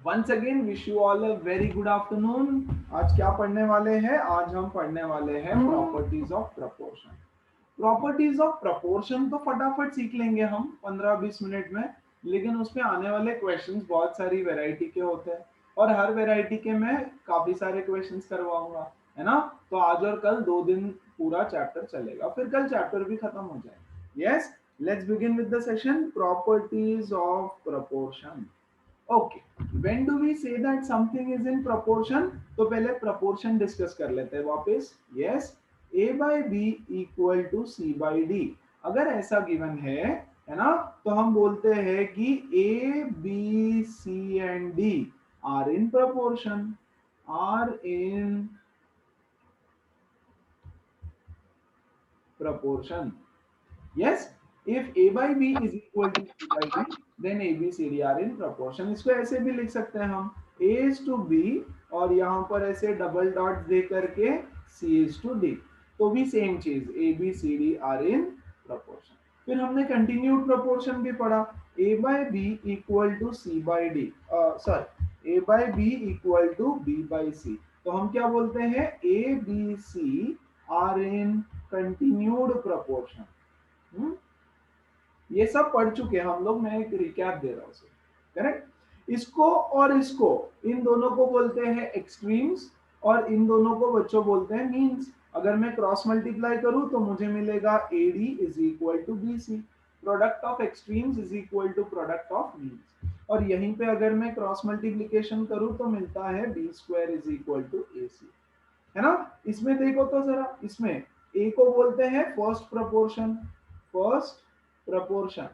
Once again wish you all a very good afternoon. आज क्या पढ़ने वाले हैं? आज हम पढ़ने वाले हैं properties of proportion. Properties of proportion तो फटाफट सीख लेंगे हम 15-20 मिनट में, लेकिन उसमें आने वाले क्वेश्चंस बहुत सारी वैरायटी के होते हैं और हर वैरायटी के मैं काफी सारे क्वेश्चंस करवाऊंगा, है ना। तो आज और कल 2 दिन पूरा चैप्टर चलेगा, फिर कल चैप्टर भी खत्म हो जाएगा। Yes, let's begin with the session properties of proportion. Okay, when do we say that something is in proportion? तो पहले प्रोपोर्शन डिस्कस कर लेते हैं वापस। Yes, a by B equal to C by D. अगर ऐसा गिवन है ना, तो हम बोलते हैं कि A B C and D are in proportion, are in proportion. Yes, if a by b is equal to c by d, then a b c d are in proportion. इसको ऐसे भी लिख सकते हैं हम, a is to b और यहाँ पर ऐसे डबल डॉट दे करके c is to d, तो भी सेम चीज a b c d are in proportion। फिर हमने कंटिन्यूड प्रोपोर्शन भी पढ़ा, a by b equal to c by d, sorry a by b equal to b by c। तो हम क्या बोलते हैं? a b c are in continued proportion। ये सब पढ़ चुके हैं हम लोग, मैं एक रिकैप दे रहा हूं, करेक्ट। इसको और इसको, इन दोनों को बोलते हैं एक्सट्रीम्स और इन दोनों को बच्चों बोलते हैं मीन्स। अगर मैं क्रॉस मल्टीप्लाई करूं तो मुझे मिलेगा AD is equal to BC, product of extremes is equal to product of means. और यहीं पे अगर मैं क्रॉस मल्टीप्लीकेशन करूं तो मिलता है B square is equal to AC, है ना। इसमें देखो तो जरा, इसमें ए को बोलते हैं फर्स्ट प्रपोर्शन, फर्स्ट प्रपोर्शन,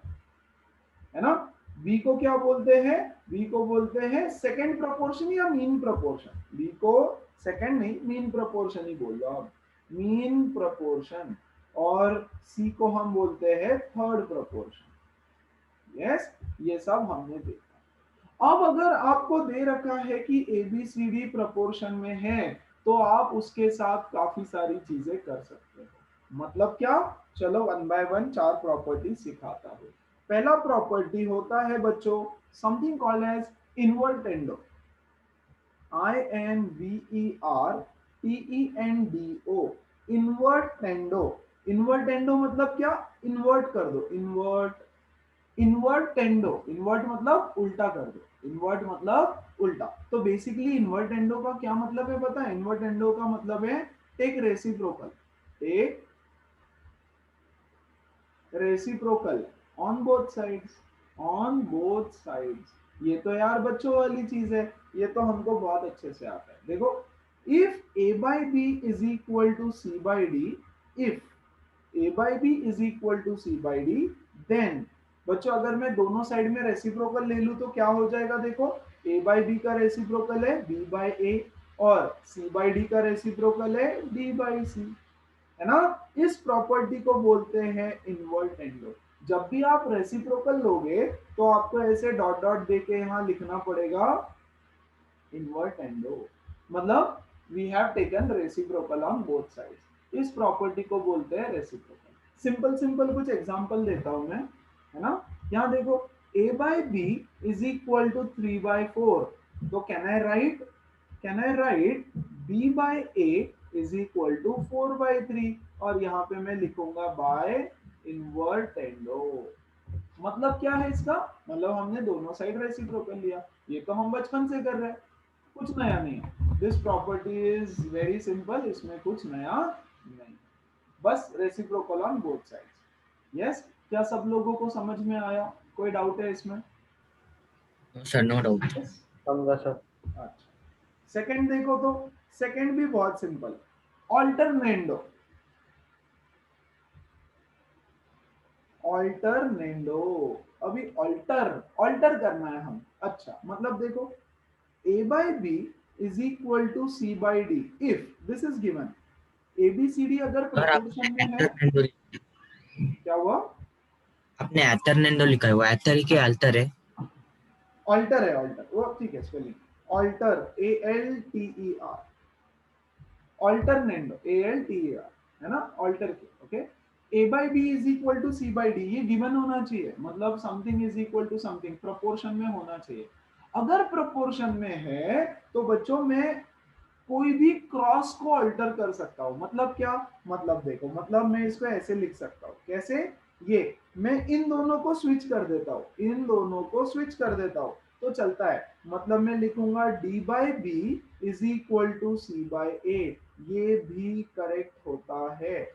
है ना। बी को क्या बोलते हैं? बी को बोलते हैं सेकंड प्रपोर्शन या मीन प्रपोर्शन। बी को सेकंड नहीं, मीन प्रपोर्शन ही बोल दो आप, मीन प्रपोर्शन। और सी को हम बोलते हैं थर्ड प्रपोर्शन। यस, ये सब हमने देखा। अब अगर आपको दे रखा है कि ABCD प्रपोर्शन में है, तो आप उसके साथ काफी सारी चीजें कर सकते हो। मतलब क्या? चलो वन बाय वन चार प्रॉपर्टी सिखाता हूँ। पहला प्रॉपर्टी होता है बच्चों something called as invertendo, INVERTENDO, invertendo. Invertendo मतलब क्या? इन्वर्ट कर दो, इन्वर्ट, इन्वर्ट टेंडो, इन्वर्ट मतलब उल्टा कर दो, इन्वर्ट मतलब उल्टा। तो बेसिकली इन्वर्ट टेंडो का क्या मतलब है पता है? इन्वर्ट टेंडो का मतलब है take reciprocal, take reciprocal on both sides, on both sides. ये तो यार बच्चों वाली चीज है, ये तो हमको बहुत अच्छे से आता है। देखो, if a by b is equal to c by d, if a by b is equal to c by d, then बच्चों अगर मैं दोनों साइड में रेसिप्रोकल ले लूं तो क्या हो जाएगा? देखो, a by b का रेसिप्रोकल है b by a और c by d का रेसिप्रोकल है d by c, है ना। इस प्रॉपर्टी को बोलते हैं इन्वर्टेंडो। जब भी आप रेसिप्रोकल लोगे तो आपको ऐसे डॉट डॉट दे के यहां लिखना पड़ेगा इन्वर्टेंडो, मतलब we have taken reciprocal on both sides. इस प्रॉपर्टी को बोलते हैं रेसिप्रोकल। सिंपल सिंपल कुछ एग्जांपल देता हूं मैं, है ना। यहां देखो, a by B is equal to 3/4, तो can I write b by a is equal to 4/3, और यहाँ पे मैं लिखूंगा बाय इन्वर्टेंडो। मतलब क्या है इसका? मतलब हमने दोनों साइड रेसिप्रोकल लिया। ये तो हम बचपन से कर रहे हैं, कुछ नया नहीं है। This property is very simple, इसमें कुछ नया नहीं, बस reciprocal on both sides. Yes, क्या सब लोगों को समझ में आया? कोई डाउट है इसमें? Sir no doubt. यस, समझा सर। अच्छा। सेकंड देखो तो, सेकंड भी बहुत सिंपल, ऑल्टरनेंडो, ऑल्टरनेंडो। अभी ऑल्टर ऑल्टर करना है हम। अच्छा, मतलब देखो, a by b is equal to c by d if this is given। ABCD अगर सर प्रोपोर्शन में है, क्या हुआ? आपने एथरनेंडो लिखा है, वो एथर के अल्टर है? ऑल्टर है, ऑल्टर वो ठीक है, spelling alter, ALTER, alternendo ALTER, है ना, ऑल्टर के। Okay, a by b is equal to c by d, ये गिवन होना चाहिए, मतलब something is equal to something proportion में होना चाहिए। अगर प्रोपोर्शन में है तो बच्चों मैं कोई भी क्रॉस को अल्टर कर सकता हूं। मतलब क्या, मतलब देखो, मतलब मैं इसको ऐसे लिख सकता हूं, कैसे, ये मैं इन दोनों को स्विच कर देता हूं, इन दोनों को स्विच कर देता हूं तो चलता है। मतलब मैं लिखूंगा d by B is equal to C by A, ये भी करेक्ट होता है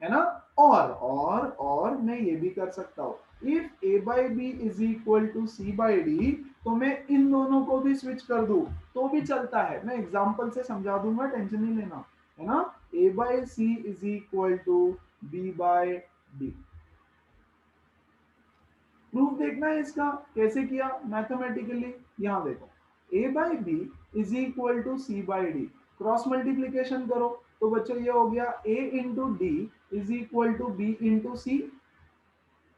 ना। और मैं ये भी कर सकता हूं, if a by B is equal to C by D, तो मैं इन दोनों को भी स्विच कर दूं तो भी चलता है। मैं एग्जांपल से समझा दूंगा, टेंशन नहीं लेना, है ना। a by C is equal to b by D. Proof देखना है इसका कैसे किया मैथमेटिकली। यहां देखो, a by B is equal to C by D, cross multiplication करो तो बच्चों ये हो गया a into D is equal to B into C.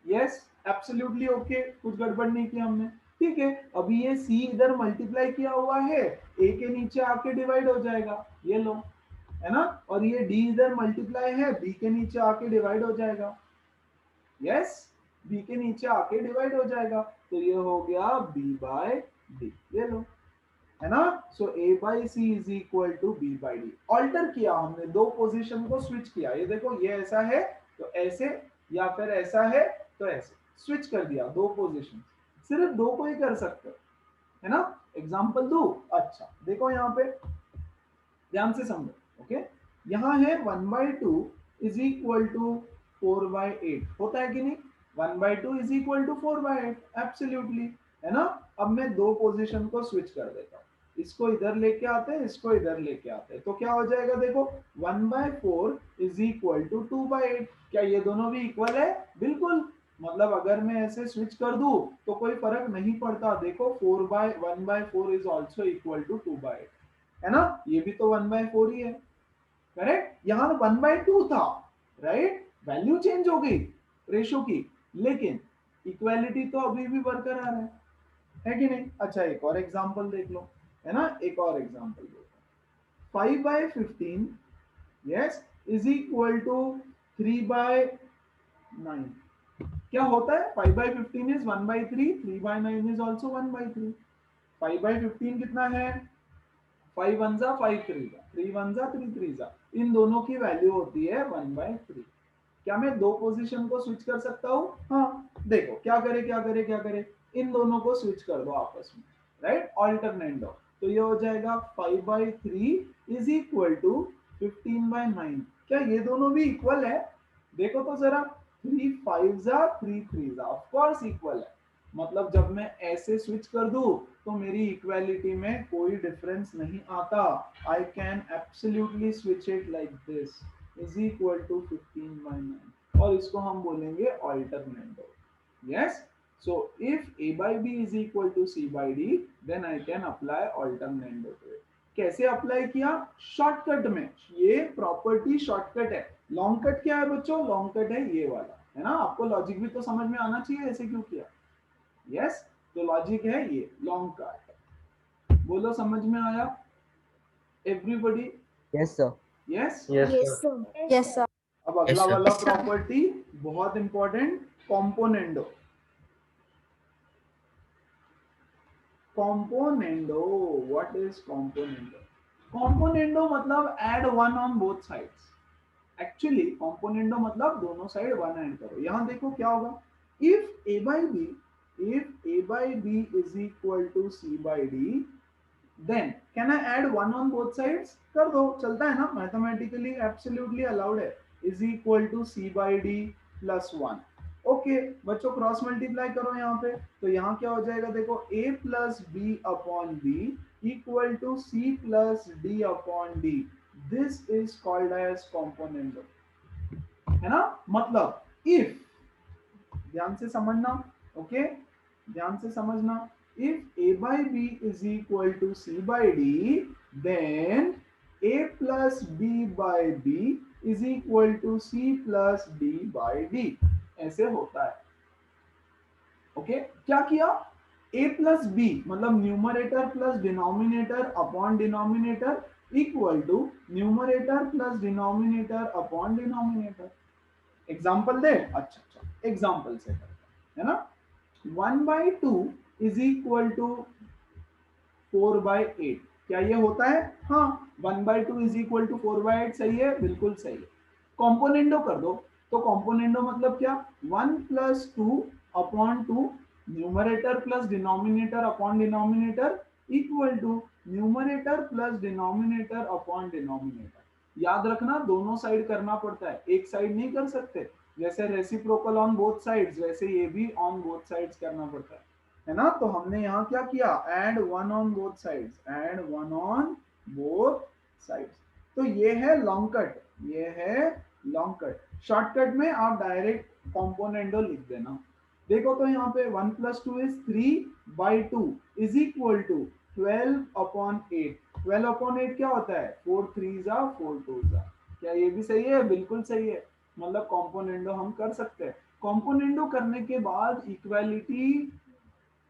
Yes, absolutely okay, कुछ गड़बड़ नहीं किया हमने। ठीक है, अभी ये c इधर मल्टीप्लाई किया हुआ है, a के नीचे आके डिवाइड हो जाएगा, ये लो, है ना। और ये d इधर मल्टीप्लाई है, b के नीचे आके डिवाइड हो जाएगा। यस, b के नीचे आके डिवाइड हो जाएगा, तो ये हो गया b बाय डी, ये लो, है ना। So a by C is equal to b by डी। ऑल्टर किया हमने, दो पोजीशन को स्विच किया। ये देखो, ये ऐसा है तो ऐसे, या फिर ऐसा है तो ऐसे, स्विच कर दिया दो पोजीशन। सिर्फ दो को ही कर सकते हो, है ना। एग्जांपल दो, अच्छा देखो यहाँ पे ध्यान से समझो। ओके, यहाँ है 1/2 इज इक्वल टू 4/8, होता है कि नहीं। 1/2 इज इक्वल टू 4/8, एब्सोल्युटली, है ना। अब मैं दो पोजीशन को स्विच कर देता हूँ, इसको इधर लेके आते हैं, इसको इधर लेके आते हैं, तो क्या हो जाएगा देखो, 1/4 इज इक्वल टू 2/8। क्या ये दोनों भी इक्वल है? बिल्कुल। मतलब अगर मैं ऐसे स्विच कर दूं तो कोई फर्क नहीं पड़ता। देखो 1/4 इज ऑल्सो इक्वल टू 2/8, है ना। ये भी तो 1/4 ही है, करेक्ट। यहां 1/2 था, राइट, वैल्यू चेंज हो गई रेशो की, लेकिन इक्वालिटी तो अभी भी बरकरार है कि नहीं। अच्छा, एक और एग्जांपल देख लो, है ना, एक और एग्जांपल देखो। 5/15 यस इज इक्वल टू 3/9। क्या होता है, 5/15 इज 1/3, 3/9 इज ऑल्सो 1/3। 5/15 कितना है, 5 वन जा 5 थ्री जा, 3 वन जा 3 थ्री जा, इन दोनों की वैल्यू होती है 1/3। क्या मैं दो पोजीशन को स्विच कर सकता हूँ? हाँ, देखो क्या करे क्या करे क्या करे, इन दोनों को स्विच कर दो आपस में, राइट, ऑल्टरनेट दो, तो ये हो जाएगा 5/3 इज इक्वल टू 15/9। क्या ये दोनों भी इक्वल है? देखो तो जरा, 3 5 जा 3 3 जा, ऑफ कोर्स इक्वल है। मतलब जब मैं ऐसे स्विच कर दूं तो मेरी इक्वालिटी में कोई डिफरेंस नहीं आता। I can absolutely switch it like this, is equal to 15/9, और इसको हम बोलेंगे alternendo. Yes, so if a by b is equal to c by d, then I can apply alternando to it। कैसे apply किया? Shortcut में। ये property shortcut है। Long cut क्या है बच्चों? लॉन्ग कट है ये वाला, है ना। आपको लॉजिक भी तो समझ में आना चाहिए, ऐसे क्यों किया। यस, तो लॉजिक है ये लॉन्ग कट। बोलो, समझ में आया everybody? Yes sir. Yes, Yes, sir. Yes, sir. अब Yes, अगला sir. वाला प्रॉपर्टी बहुत important, componendo. Componendo, what is componendo? Componendo मतलब add one on both sides. Actually componendo मतलब दोनों साइड वन ऐड करो। यहां देखो क्या होगा, if a by b, if a by b is equal to c by d, then can I add one on both sides? कर दो, चलता है ना, मैथमेटिकली एब्सोल्युटली अलाउड है। Is equal to C by D plus 1। Okay बच्चों, cross multiply करो यहाँ पे, तो यहाँ क्या हो जाएगा देखो, a plus B upon B equal to C plus D upon D. This is called as componendo, है ना। मतलब इफ, ध्यान से समझना, ओके, ध्यान से समझना, if a by b is equal to c by d, then a plus b by b is equal to c plus d by d, ऐसे होता है। ओके, क्या किया, a प्लस b मतलब numerator plus denominator upon denominator equal to numerator plus denominator upon denominator. Example दे, अच्छा अच्छा example से करते हैं, है ना। 1/2 इज इक्वल टू 4/8। क्या ये होता है? हाँ, 1/2 इज इक्वल टू 4/8 सही है, बिल्कुल सही है। कॉम्पोनेंडो कर दो, तो कॉम्पोनेंडो मतलब क्या? 1 plus 2 upon 2, numerator plus denominator upon denominator equal to numerator plus denominator upon denominator. याद रखना दोनों साइड करना पड़ता है, एक साइड नहीं कर सकते। जैसे रेसिप्रोकल ऑन बोथ साइड्स, वैसे ये भी ऑन बोथ साइड्स करना पड़ता है ना। तो हमने यहाँ क्या किया? Add one on both sides, add one on both sides. तो ये है लॉन्ग कट, ये है लॉन्ग कट। शॉर्टकट में आप डायरेक्ट कॉम्पोनेंडो लिख देना। देखो तो यहाँ पे 1 plus 2 is 3/2 is equal to 12/8। 12/8 क्या होता है? 4 3 जा 4 2 जा। क्या ये भी सही है? बिल्कुल सही है। मतलब कॉम्पोनेंडो हम कर सकते हैं। कॉम्पोनेंडो करने के बाद इक्वालिटी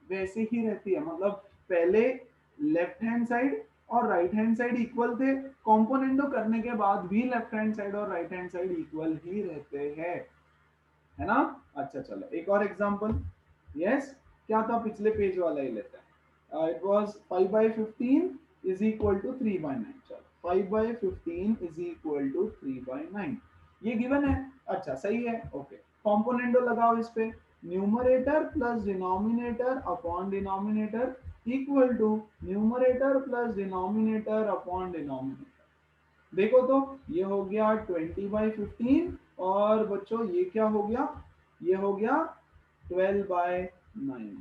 वैसे ही रहती है, मतलब पहले लेफ्ट हैंड साइड और राइट हैंड साइड इक्वल थे, कॉम्पोनेंडो करने के बाद भी लेफ्ट हैंड साइड और राइट हैंड साइड इक्वल ही रहते हैं, है ना। अच्छा चलो एक और एग्जांपल। यस, क्या था? पिछले पेज वाला ही लेते हैं। It was 5/15 is equal to 3/9। चलो 5/15 इज इक्वल टू 3/9 ये गिवन है। अच्छा सही है, ओके। कॉम्पोनेंडो लगाओ इस पे। Numerator plus denominator upon denominator equal to numerator plus denominator upon denominator. देखो तो ये हो गया 20/15 और बच्चों ये क्या हो गया? ये हो गया 12/9।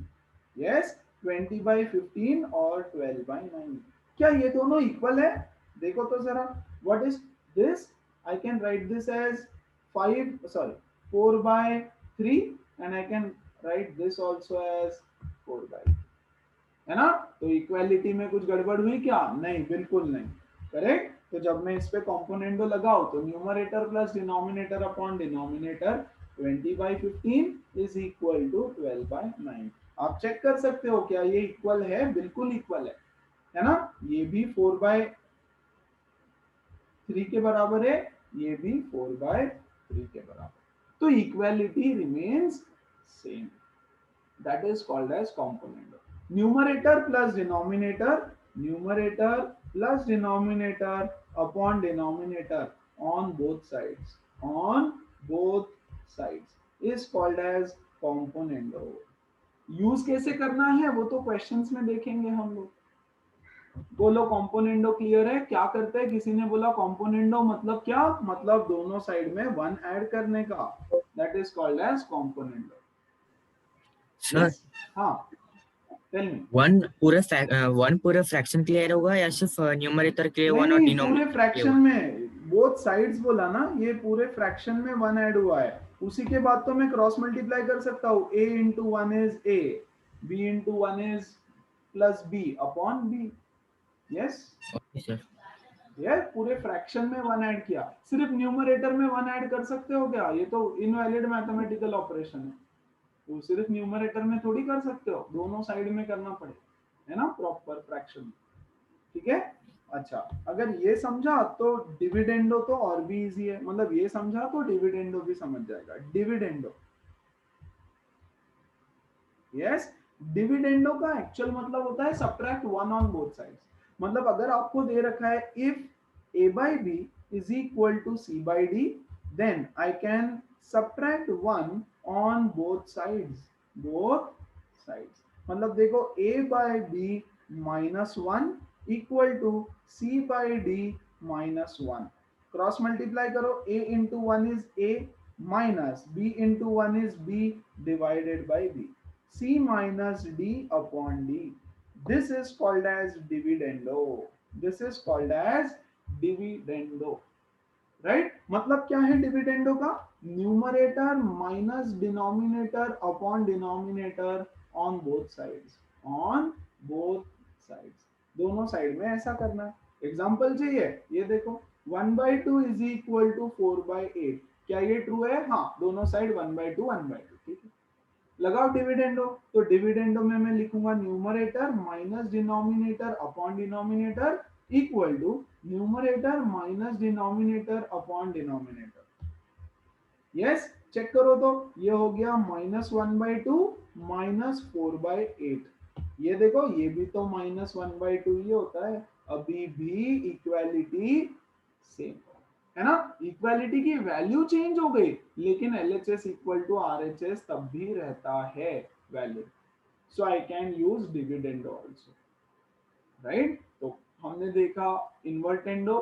यस, 20/15 और 12/9। क्या ये दोनों इक्वल है? देखो तो जरा। What is this? I can write this as 5 sorry 4/3 and I can write this also as 4/3, है ना। तो इक्वालिटी में कुछ गड़बड़ हुई क्या? नहीं, बिल्कुल नहीं। करेक्ट। तो जब मैं इस पे कॉम्पोनेंडो लगाऊं तो numerator plus denominator upon denominator 20/15 is equal to 12/9। आप चेक कर सकते हो क्या ये इक्वल है? बिल्कुल इक्वल है ना। ये भी 4/3 के बराबर है, ये भी 4/3 के बराबर। तो equality remains same. that is called as component. Numerator plus denominator, numerator plus denominator upon denominator on both sides, on both sides is called as componendo. Use कैसे करना है वो तो क्वेश्चंस में देखेंगे हम लोग। बोलो कॉम्पोनेंडो क्लियर है? क्या करते हैं? किसी ने बोला कॉम्पोनेंडो मतलब क्या? मतलब दोनों साइड में वन ऐड करने का, that is called as componendo. Sir yes, हाँ, टेल मी। वन पूरे फ्रैक्शन के लिए होगा या सिर्फ न्यूमरेटर के लिए नहीं वन और नहीं, पूरे डिनोमिनेटर के लिए फ्रैक्शन वन? में बोथ साइड्स बोला ना, ये पूरे फ्रैक्शन में वन ऐड हुआ है। उसी के बाद तो मैं क्रॉस मल्टीप्लाई कर सकता हूँ। a into one is a, b into one is plus b upon b। Yes, okay sir. ये पूरे फ्रैक्शन में वन ऐड किया। सिर्फ न्यूमरेटर में वन ऐड कर सकते हो क्या? ये तो इनवैलिड मैथमेटिकल ऑपरेशन है। तो सिर्फ न्यूमरेटर में थोड़ी कर सकते हो, दोनों साइड में करना पड़ेगा, है ना, प्रॉपर फ्रैक्शन में। ठीक है। अच्छा, अगर ये समझा तो डिविडेंडो तो और भी इजी है, मतलब ये समझा तो डिविडेंडो भी समझ जाएगा। डिविडेंडो, यस, डिविडेंडो का एक्चुअल मतलब होता है subtract one on both sides. मतलब अगर आपको दे रखा है if a by b is equal to c by d, then I can subtract 1 on both sides, both sides। मतलब देखो a by b minus 1 equal to c by d minus 1। Cross multiply करो, a into 1 is a minus b into 1 is b divided by b, c minus d upon d। This is called as dividendo, this is called as dividendo, right. मतलब क्या है dividendo का? Numerator minus denominator upon denominator on both sides, on both sides, दोनों side में ऐसा करना है। Example चाहिए? ये देखो 1/2 इज इक्वल टू 4/8। क्या ये ट्रू है? हाँ, दोनों साइड 1/2 1/2। ठीक है, लगाओ डिविडेंडो। तो डिविडेंडो में मैं लिखूंगा numerator minus denominator upon denominator equal to numerator minus denominator upon denominator. Yes, check करो तो ये हो गया -1/2 -4/8। ये देखो ये भी तो -1/2 ही होता है, अभी भी इक्वालिटी सेम है ना, इक्वालिटी की वैल्यू चेंज हो गई लेकिन LHS इक्वल टू RHS तब भी रहता है valid, so I can use dividend also, right. तो हमने देखा इन्वर्टेंडो,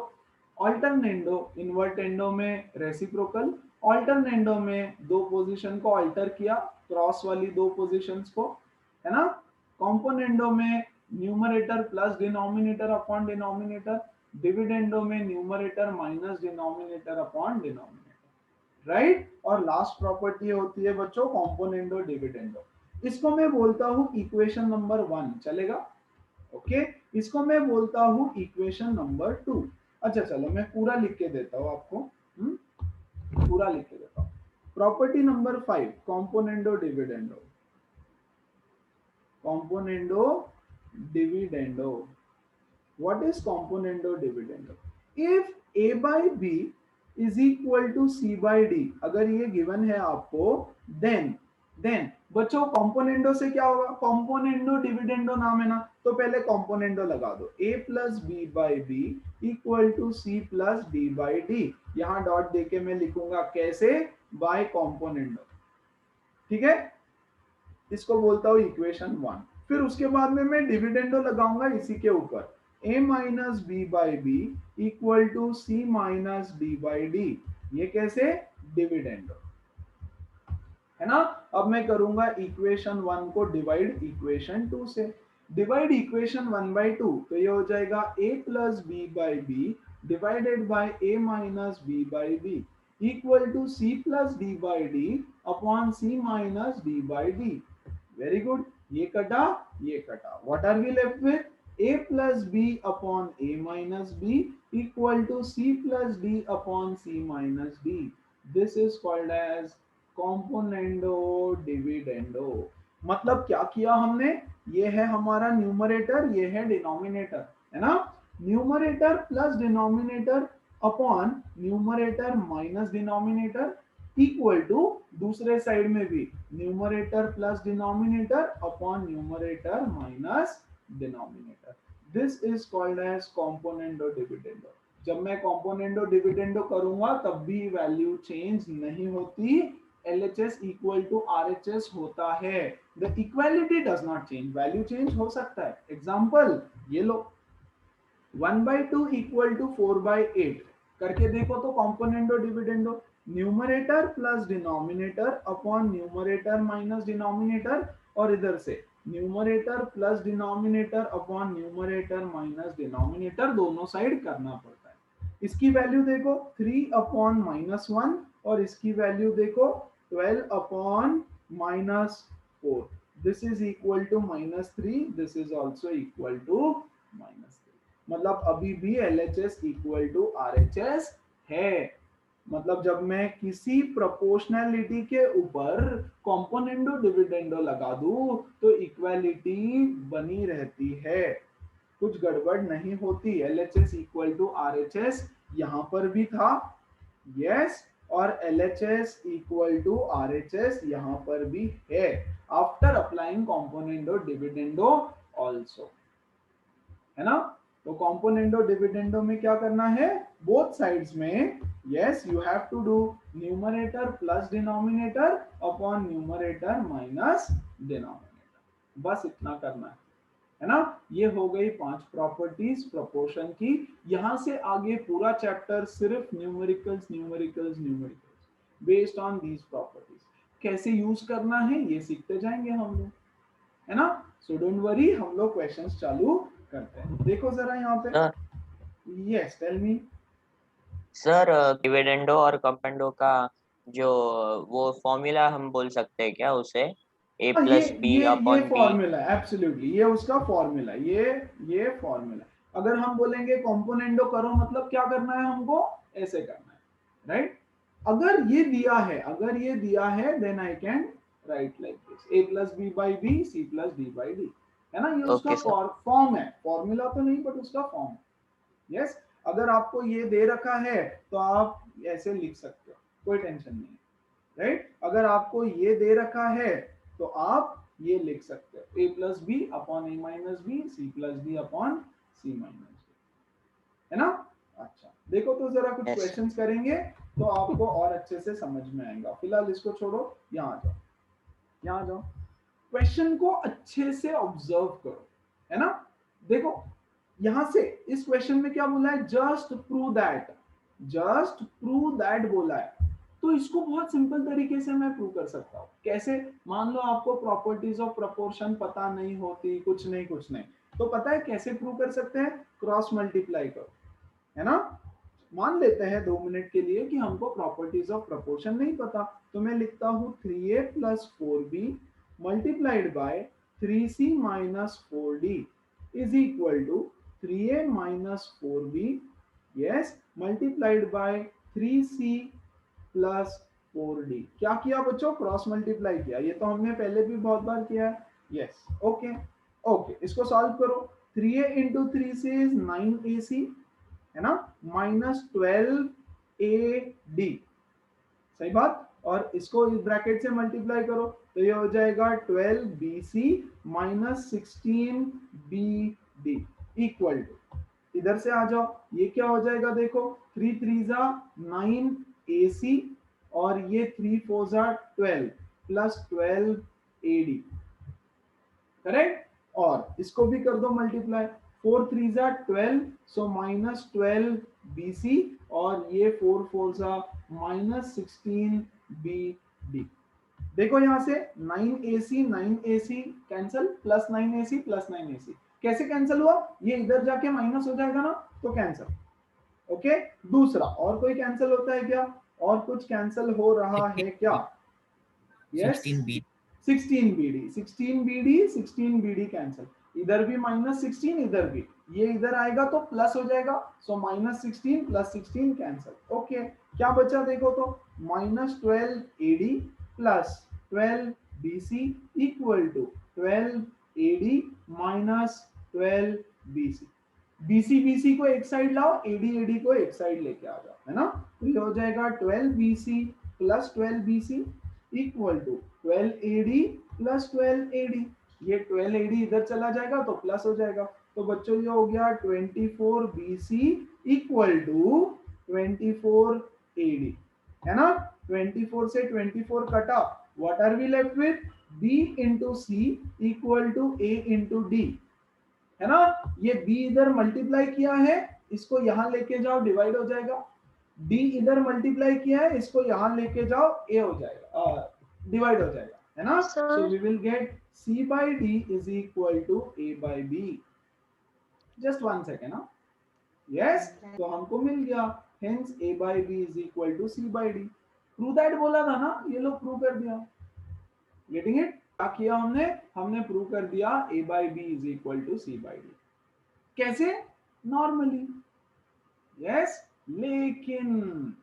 ऑल्टरनेंडो, इन्वर्टेंडो में रेसिप्रोकल, ऑल्टरनेंडो में दो पोजीशन को अल्टर किया, क्रॉस वाली दो पोजीशंस को, है ना। कॉम्पोनेंडो में numerator plus denominator upon denominator, dividendo में numerator minus denominator upon denominator, right. और लास्ट प्रॉपर्टी होती है बच्चों कॉम्पोनेंडो डिविडेंडो, इसको मैं बोलता हूं इक्वेशन नंबर 1, चलेगा, ओके। इसको मैं बोलता हूं इक्वेशन नंबर 2। अच्छा चलो मैं पूरा लिख के देता हूं आपको, पूरा लिख के देता हूं। Property number 5, componendo dividendo, componendo dividendo, what is componendo dividendo? If a by b is equal to c by d, अगर ये गिवन है आपको, देन बच्चों कॉम्पोनेंडो से क्या होगा, कॉम्पोनेंडो डिविडेंडो नाम है ना, तो पहले कॉम्पोनेंडो लगा दो, a plus B by B equal to C plus D by D, यहां डॉट देके मैं लिखूंगा कैसे, बाय कॉम्पोनेंडो, ठीक है, इसको बोलता हूं इक्वेशन 1। फिर उसके बाद में मैं डिविडेंडो लगाऊंगा इसी के ऊपर, a minus B by B equal to C minus D by D, ये कैसे, डिविडेंडो, है ना। अब मैं करूंगा इक्वेशन 1 को डिवाइड इक्वेशन 2 से, डिवाइड इक्वेशन 1/2, तो ये हो जाएगा a plus B by B divided by a minus B by B equal to c plus D by D upon c minus D by D, very good, ये कटा ये कटा, what are we left with, a plus B upon a minus B equal to c plus D upon c minus D, this is called as componendo dividendo. मतलब क्या किया हमने, ये है हमारा न्यूमरेटर, ये है डिनोमिनेटर, है ना, numerator plus denominator upon numerator minus denominator equal to दूसरे साइड में भी numerator plus denominator upon numerator minus denominator, this is called as componendo dividendo. जब मैं कॉम्पोनेंडो डिविडेंडो करूंगा तब भी वैल्यू चेंज नहीं होती, LHS इक्वल टू RHS होता है, the equality does not change, value change हो सकता है। एग्जांपल ये लो, 1/2 इक्वल टू 4/8 करके देखो तो componendo dividendo, numerator plus denominator upon numerator minus denominator, और इधर से numerator plus denominator upon numerator minus denominator, दोनों साइड करना पड़ता है। इसकी वैल्यू देखो 3 अपॉन -1 और इसकी वैल्यू देखो 12 upon -4, this is equal to -3, this is also equal to -3, मतलब अभी भी LHS इक्वल टू RHS है। मतलब जब मैं किसी प्रोपोर्शनैलिटी के ऊपर कॉम्पोनेंडो डिविडेंडो लगा दूं तो इक्वालिटी बनी रहती है, कुछ गड़बड़ नहीं होती। LHS इक्वल टू RHS यहां पर भी था, यस, और LHS इक्वल टू RHS यहां पर भी है after applying componendo dividendo also, है ना। तो कॉम्पोनेंडो डिविडेंडो में क्या करना है, बोथ साइड्स में, yes you have to do numerator plus denominator upon numerator minus denominator, बस इतना करना है ना। ये हो गई 5 प्रॉपर्टीज प्रोपोर्शन की। यहां से आगे पूरा चैप्टर सिर्फ numericals numericals numericals based on these properties, कैसे यूज करना है ये सीखते जाएंगे हम लोग, है ना। सो डोंट वरी, हम लोग क्वेश्चंस चालू करते हैं। देखो जरा यहाँ पे, sir yes tell me. Sir dividendo और कंपेंडो का जो वो फॉर्मूला हम बोल सकते हैं क्या उसे, ए हाँ, प्लस बी ये अपॉन डी। फॉर्मूला एब्सोल्युटली, ये उसका फॉर्मूला, ये फॉर्मूला। अगर हम बोलेंगे कॉम्पोनेंडो करो मतलब क्या करना है हमको, ऐसे करना है, राइट। अगर ये दिया है, अगर ये दिया है then I can write like this, a plus B by B C plus D by D, है ना। ये उसका ओके सर। फॉर्म है, फॉर्मूला तो नहीं बट उसका फॉर्म है, यस। अगर आपको ये दे रखा है तो आप ऐसे लिख सकते हो, कोई टेंशन नहीं है, राइट। अगर आपको ये दे रखा है तो आप ये लिख सकते हो, a plus B upon a minus B, C plus D upon C minus D, है ना। अच्छा देखो तो जरा कुछ Yes. क्वेश्चंस करेंगे तो आपको और अच्छे से समझ में आएगा। फिलहाल इसको छोड़ो, यहाँ आ जाओ, यहाँ आ जाओ, क्वेश्चन को अच्छे से ऑब्जर्व करो, है ना। देखो यहां से इस क्वेश्चन में क्या बोला है, just prove that, just prove that बोला है। तो इसको बहुत सिंपल तरीके से मैं प्रूव कर सकता हूं। कैसे, मान लो आपको प्रॉपर्टीज ऑफ प्रोपोर्शन पता नहीं होती, कुछ नहीं, तो पता है कैसे प्रूव कर सकते हैं, क्रॉस मल्टीप्लाई करो, है ना। मान लेते हैं 2 मिनट के लिए कि हमको प्रॉपर्टीज ऑफ प्रोपोर्शन नहीं पता, तो मैं लिखता हूं 3a plus 4b multiplied by 3c minus 4d is equal to 3a minus 4b, yes, multiplied by 3c plus 4d। क्या किया बच्चों, क्रॉस मल्टीप्लाई किया। ये तो हमने पहले भी बहुत बार किया है, यस, ओके ओके। इसको सॉल्व करो, 3a into 3c is 9ac, है ना, माइनस 12ad, सही बात। और इसको इस ब्रैकेट से मल्टीप्लाई करो तो ये हो जाएगा 12bc minus 16bd equal to, इधर से आ जाओ, ये क्या हो जाएगा, देखो 3 3 जा 9ac और ये 3 4 जा 12 प्लस 12ad, करेक्ट। और इसको भी कर दो मल्टीप्लाई, 4 3 जा 12, सो माइनस 12bc और ये 4 4 जा माइनस 16bd। देखो यहां से 9ac कैंसिल, प्लस 9ac कैसे कैंसिल हुआ, ये इधर जाके माइनस हो जाएगा ना, तो कैंसिल, ओके। दूसरा और कोई कैंसिल होता है क्या, और कुछ कैंसिल हो रहा है क्या, यस, 16bd कैंसिल, इधर भी माइनस 16, इधर भी, ये इधर आएगा तो प्लस हो जाएगा, so minus 16 plus 16 cancel, okay. क्या बचा देखो तो, minus 12ad plus 12bc equal to 12ad minus 12bc। bc को एक साइड लाओ, ad को एक साइड लेके आ जाओ, है ना। तो ये हो जाएगा 12bc plus 12bc equal to 12ad plus 12ad। ये 12ad इधर चला जाएगा तो प्लस हो जाएगा, तो बच्चों ये हो गया 24bc इक्वल टू 24ad, है ना। 24 से 24 कटा, what are we left with, b into C equal to a into D, है ना। ये b इधर मल्टीप्लाई किया है, इसको यहां लेके जाओ, डिवाइड हो जाएगा। d इधर मल्टीप्लाई किया है, इसको यहां लेके जाओ, a हो जाएगा, डिवाइड हो जाएगा, है ना। So we will get c by d is equal to a by b। Just 1 second, ना, यस, तो हमको मिल गया, hence a by b is equal to c by d। Prove that बोला था ना, ये लोग प्रूव कर दिया, गेटिंग इट। क्या किया हमने, हमने प्रूव कर दिया a by b is equal to c by d। कैसे, नॉर्मली, यस। लेकिन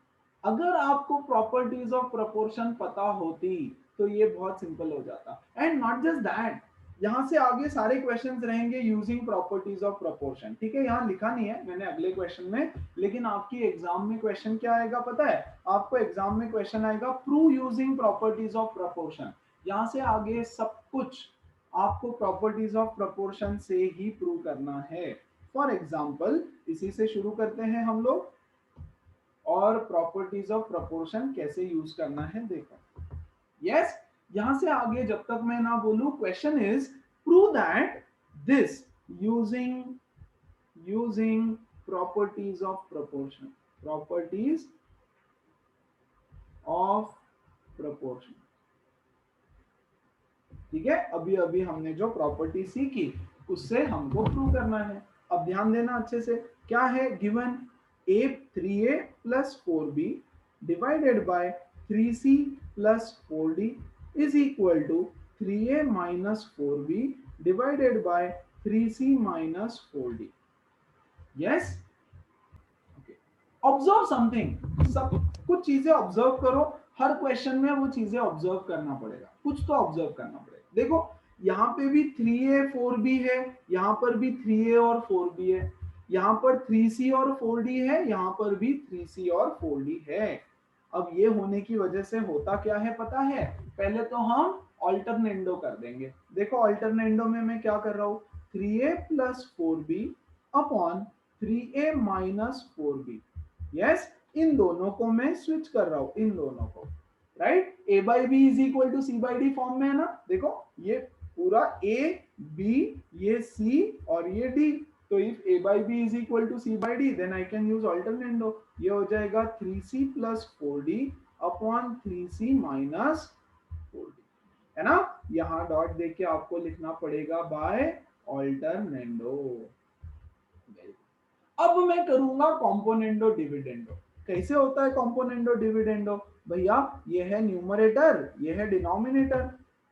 अगर आपको प्रॉपर्टीज ऑफ प्रोपोर्शन पता होती तो ये बहुत सिंपल हो जाता। एंड नॉट जस्ट दैट, यहां से आगे सारे क्वेश्चंस रहेंगे यूजिंग प्रॉपर्टीज ऑफ प्रोपोर्शन, ठीक है। यहां लिखा नहीं है मैंने अगले क्वेश्चन में, लेकिन आपकी एग्जाम में क्वेश्चन क्या आएगा पता है, आपको एग्जाम में क्वेश्चन आएगा prove using properties of proportion. यहां से आगे सब कुछ आपको प्रॉपर्टीज ऑफ प्रोपोर्शन से ही प्रूव करना है। फॉर एग्जाम्पल इसी से शुरू करते हैं हम लोग, और प्रॉपर्टीज ऑफ प्रोपोर्शन कैसे यूज करना है देखो, यस। यहां से आगे जब तक मैं ना बोलूं, question is prove that this using properties of proportion, properties of proportion, ठीक है। अभी अभी हमने जो प्रॉपर्टी सीखी उससे हमको प्रूव करना है। अब ध्यान देना अच्छे से, क्या है given, a 3a plus 4b divided by 3c plus 4d is equal to 3a minus 4b divided by 3c minus 4d, yes, okay। observe something, सब कुछ चीजें ऑब्जर्व करो, हर क्वेश्चन में वो चीजें ऑब्जर्व करना पड़ेगा, कुछ तो ऑब्जर्व करना पड़ेगा। देखो यहाँ पे भी 3a 4b है, यहाँ पर भी 3a और 4b है, यहाँ पर 3c और 4d है, यहाँ पर भी 3c और 4d है। अब ये होने की वजह से होता क्या है पता है, पहले तो हम ऑल्टरनेंडो कर देंगे। देखो ऑल्टरनेंडो में मैं क्या कर रहा हूँ, 3a plus 4b upon 3a minus 4b। Yes, इन दोनों को मैं स्विच कर रहा हूँ, इन दोनों को, right. a by B is equal to C by D form में है ना। देखो ये पूरा a b, ये c और ये d। तो if a by B is equal to C by D then I can use alternendo. ये हो जाएगा 3c plus 4d upon 3c minus 4d, है ना। यहाँ डॉट देके आपको लिखना पड़ेगा बाय ऑल्टरनेंडो। अब मैं करूंगा कॉम्पोनेंडो डिविडेंडो। कैसे होता है कॉम्पोनेंडो डिविडेंडो? भैया ये है न्यूमरेटर, ये है डिनोमिनेटर,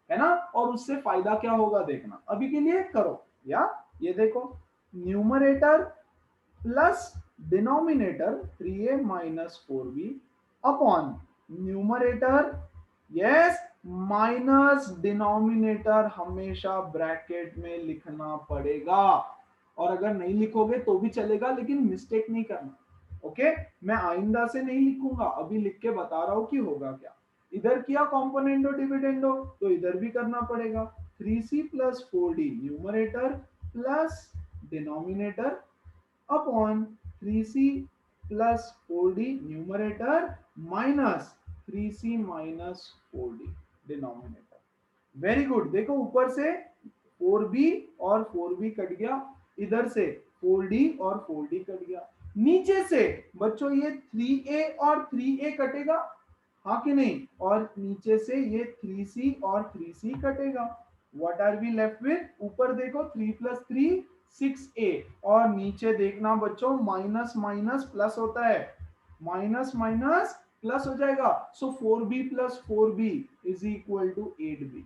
है ना। और उससे फायदा क्या होगा देखना, अभी के लिए करो। या ये देखो, numerator plus denominator 3a minus 4b upon numerator, yes, minus denominator हमेशा ब्रैकेट में लिखना पड़ेगा। और अगर नहीं लिखोगे तो भी चलेगा, लेकिन मिस्टेक नहीं करना, ओके। मैं आइंदा से नहीं लिखूंगा, अभी लिख के बता रहा हूं कि होगा क्या। इधर किया कॉम्पोनेंडो डिविडेंडो तो इधर भी करना पड़ेगा। 3c plus 4d numerator plus denominator upon 3c plus 4d numerator minus 3c minus 4d denominator. Very good. देखो ऊपर से 4b और 4b कट गया, इधर से 4d और 4d कट गया, नीचे से बच्चों ये 3a और 3a कटेगा, हाँ कि नहीं, और नीचे से ये 3c और 3c कटेगा। What are we left with? ऊपर देखो 3 प्लस 3 6a, और नीचे देखना बच्चों माइनस माइनस प्लस होता है, माइनस माइनस प्लस हो जाएगा। So 4b plus 4b is equal to 8b,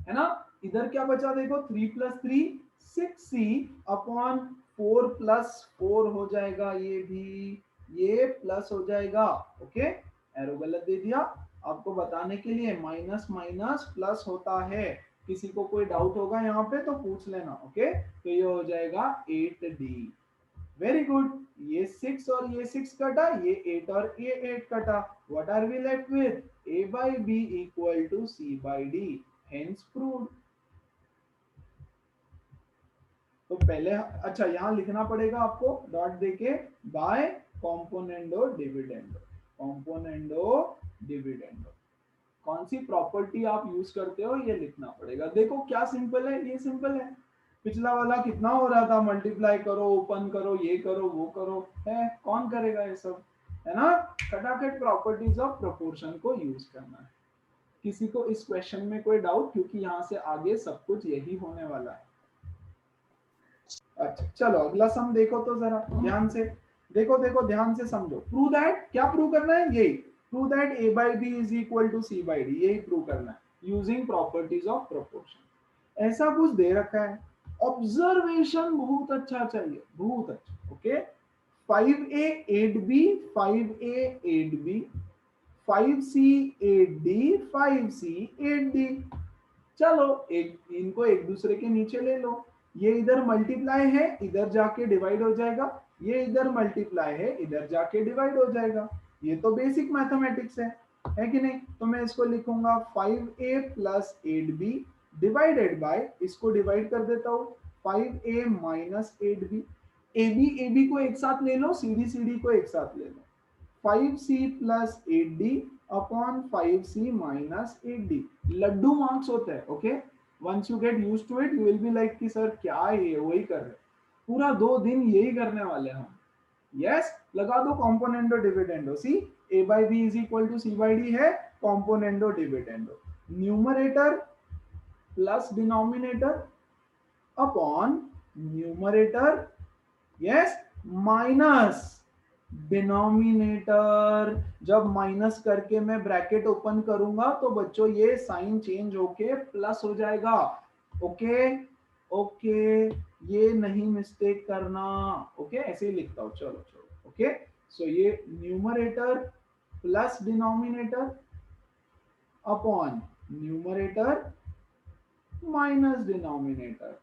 है ना। इधर क्या बचा देखो, 3 प्लस 3 6c अपॉन 4 प्लस 4 हो जाएगा, ये भी, ये प्लस हो जाएगा, ओके। एरो गलत दे दिया आपको बताने के लिए, माइनस माइनस प्लस होता है। किसी को कोई डाउट होगा यहाँ पे तो पूछ लेना, ओके। तो ये हो जाएगा 8d। Very good. ये 6 और ये 6 कटा, ये 8 और ये 8 कटा। What are we left with? a by b equal to c by d, hence proved. तो पहले अच्छा यहाँ लिखना पड़ेगा आपको डॉट देके, by componendo dividendo. Componendo dividendo कौन सी प्रॉपर्टी आप यूज करते हो ये लिखना पड़ेगा। देखो क्या सिंपल है, ये सिंपल है। पिछला वाला कितना हो रहा था, मल्टीप्लाई करो, ओपन करो, ये करो, वो करो, है कौन करेगा ये सब, है ना। खटाखट प्रॉपर्टीज ऑफ प्रोपोर्शन को यूज करना है। किसी को इस क्वेश्चन में कोई डाउट? क्योंकि यहाँ से आगे सब कुछ यही होने वाला है। अच्छा चलो अगला सम देखो तो जरा ध्यान से, देखो देखो ध्यान से समझो। प्रूव दैट, क्या प्रूव करना है? यही prove that a by b is equal to c by d, यही प्रूव करना है यूजिंग प्रॉपर्टीज ऑफ प्रोपोर्शन। ऐसा कुछ दे रखा है, ऑब्जर्वेशन बहुत अच्छा चाहिए, बहुत अच्छा, okay. 5a 8b 5a 8b 5c 8d 5c 8d। चलो एक इनको एक दूसरे के नीचे ले लो, ये इधर मल्टीप्लाई है, इधर जाके डिवाइड हो जाएगा, ये इधर मल्टीप्लाई है, इधर जाके डिवाइड हो जाएगा। ये तो बेसिक मैथमेटिक्स है कि नहीं। तो मैं इसको लिखूंगा 5a plus 8b divided by, इसको डिवाइड कर देता हूँ, 5a माइनस 8b। ab को एक साथ ले लो, cd को एक साथ ले लो, 5c plus 8d upon 5c minus 8d। लड्डू मार्क्स होता है, okay. Once you get used to it you will be like कि सर क्या है ये, वही कर रहे, पूरा 2 दिन यही करने वाले हम। यस, लगा दो componendo dividendo. See a by b is equal to c by d है componendo dividendo. Numerator plus denominator upon numerator, yes, minus denominator. जब माइनस करके मैं ब्रैकेट ओपन करूंगा तो बच्चों ये साइन चेंज होके प्लस हो जाएगा, ओके ओके, ये नहीं मिस्टेक करना, ओके। ऐसे ही लिखता हूं, चलो चलो, ओके। सो ये numerator plus denominator upon numerator minus denominator,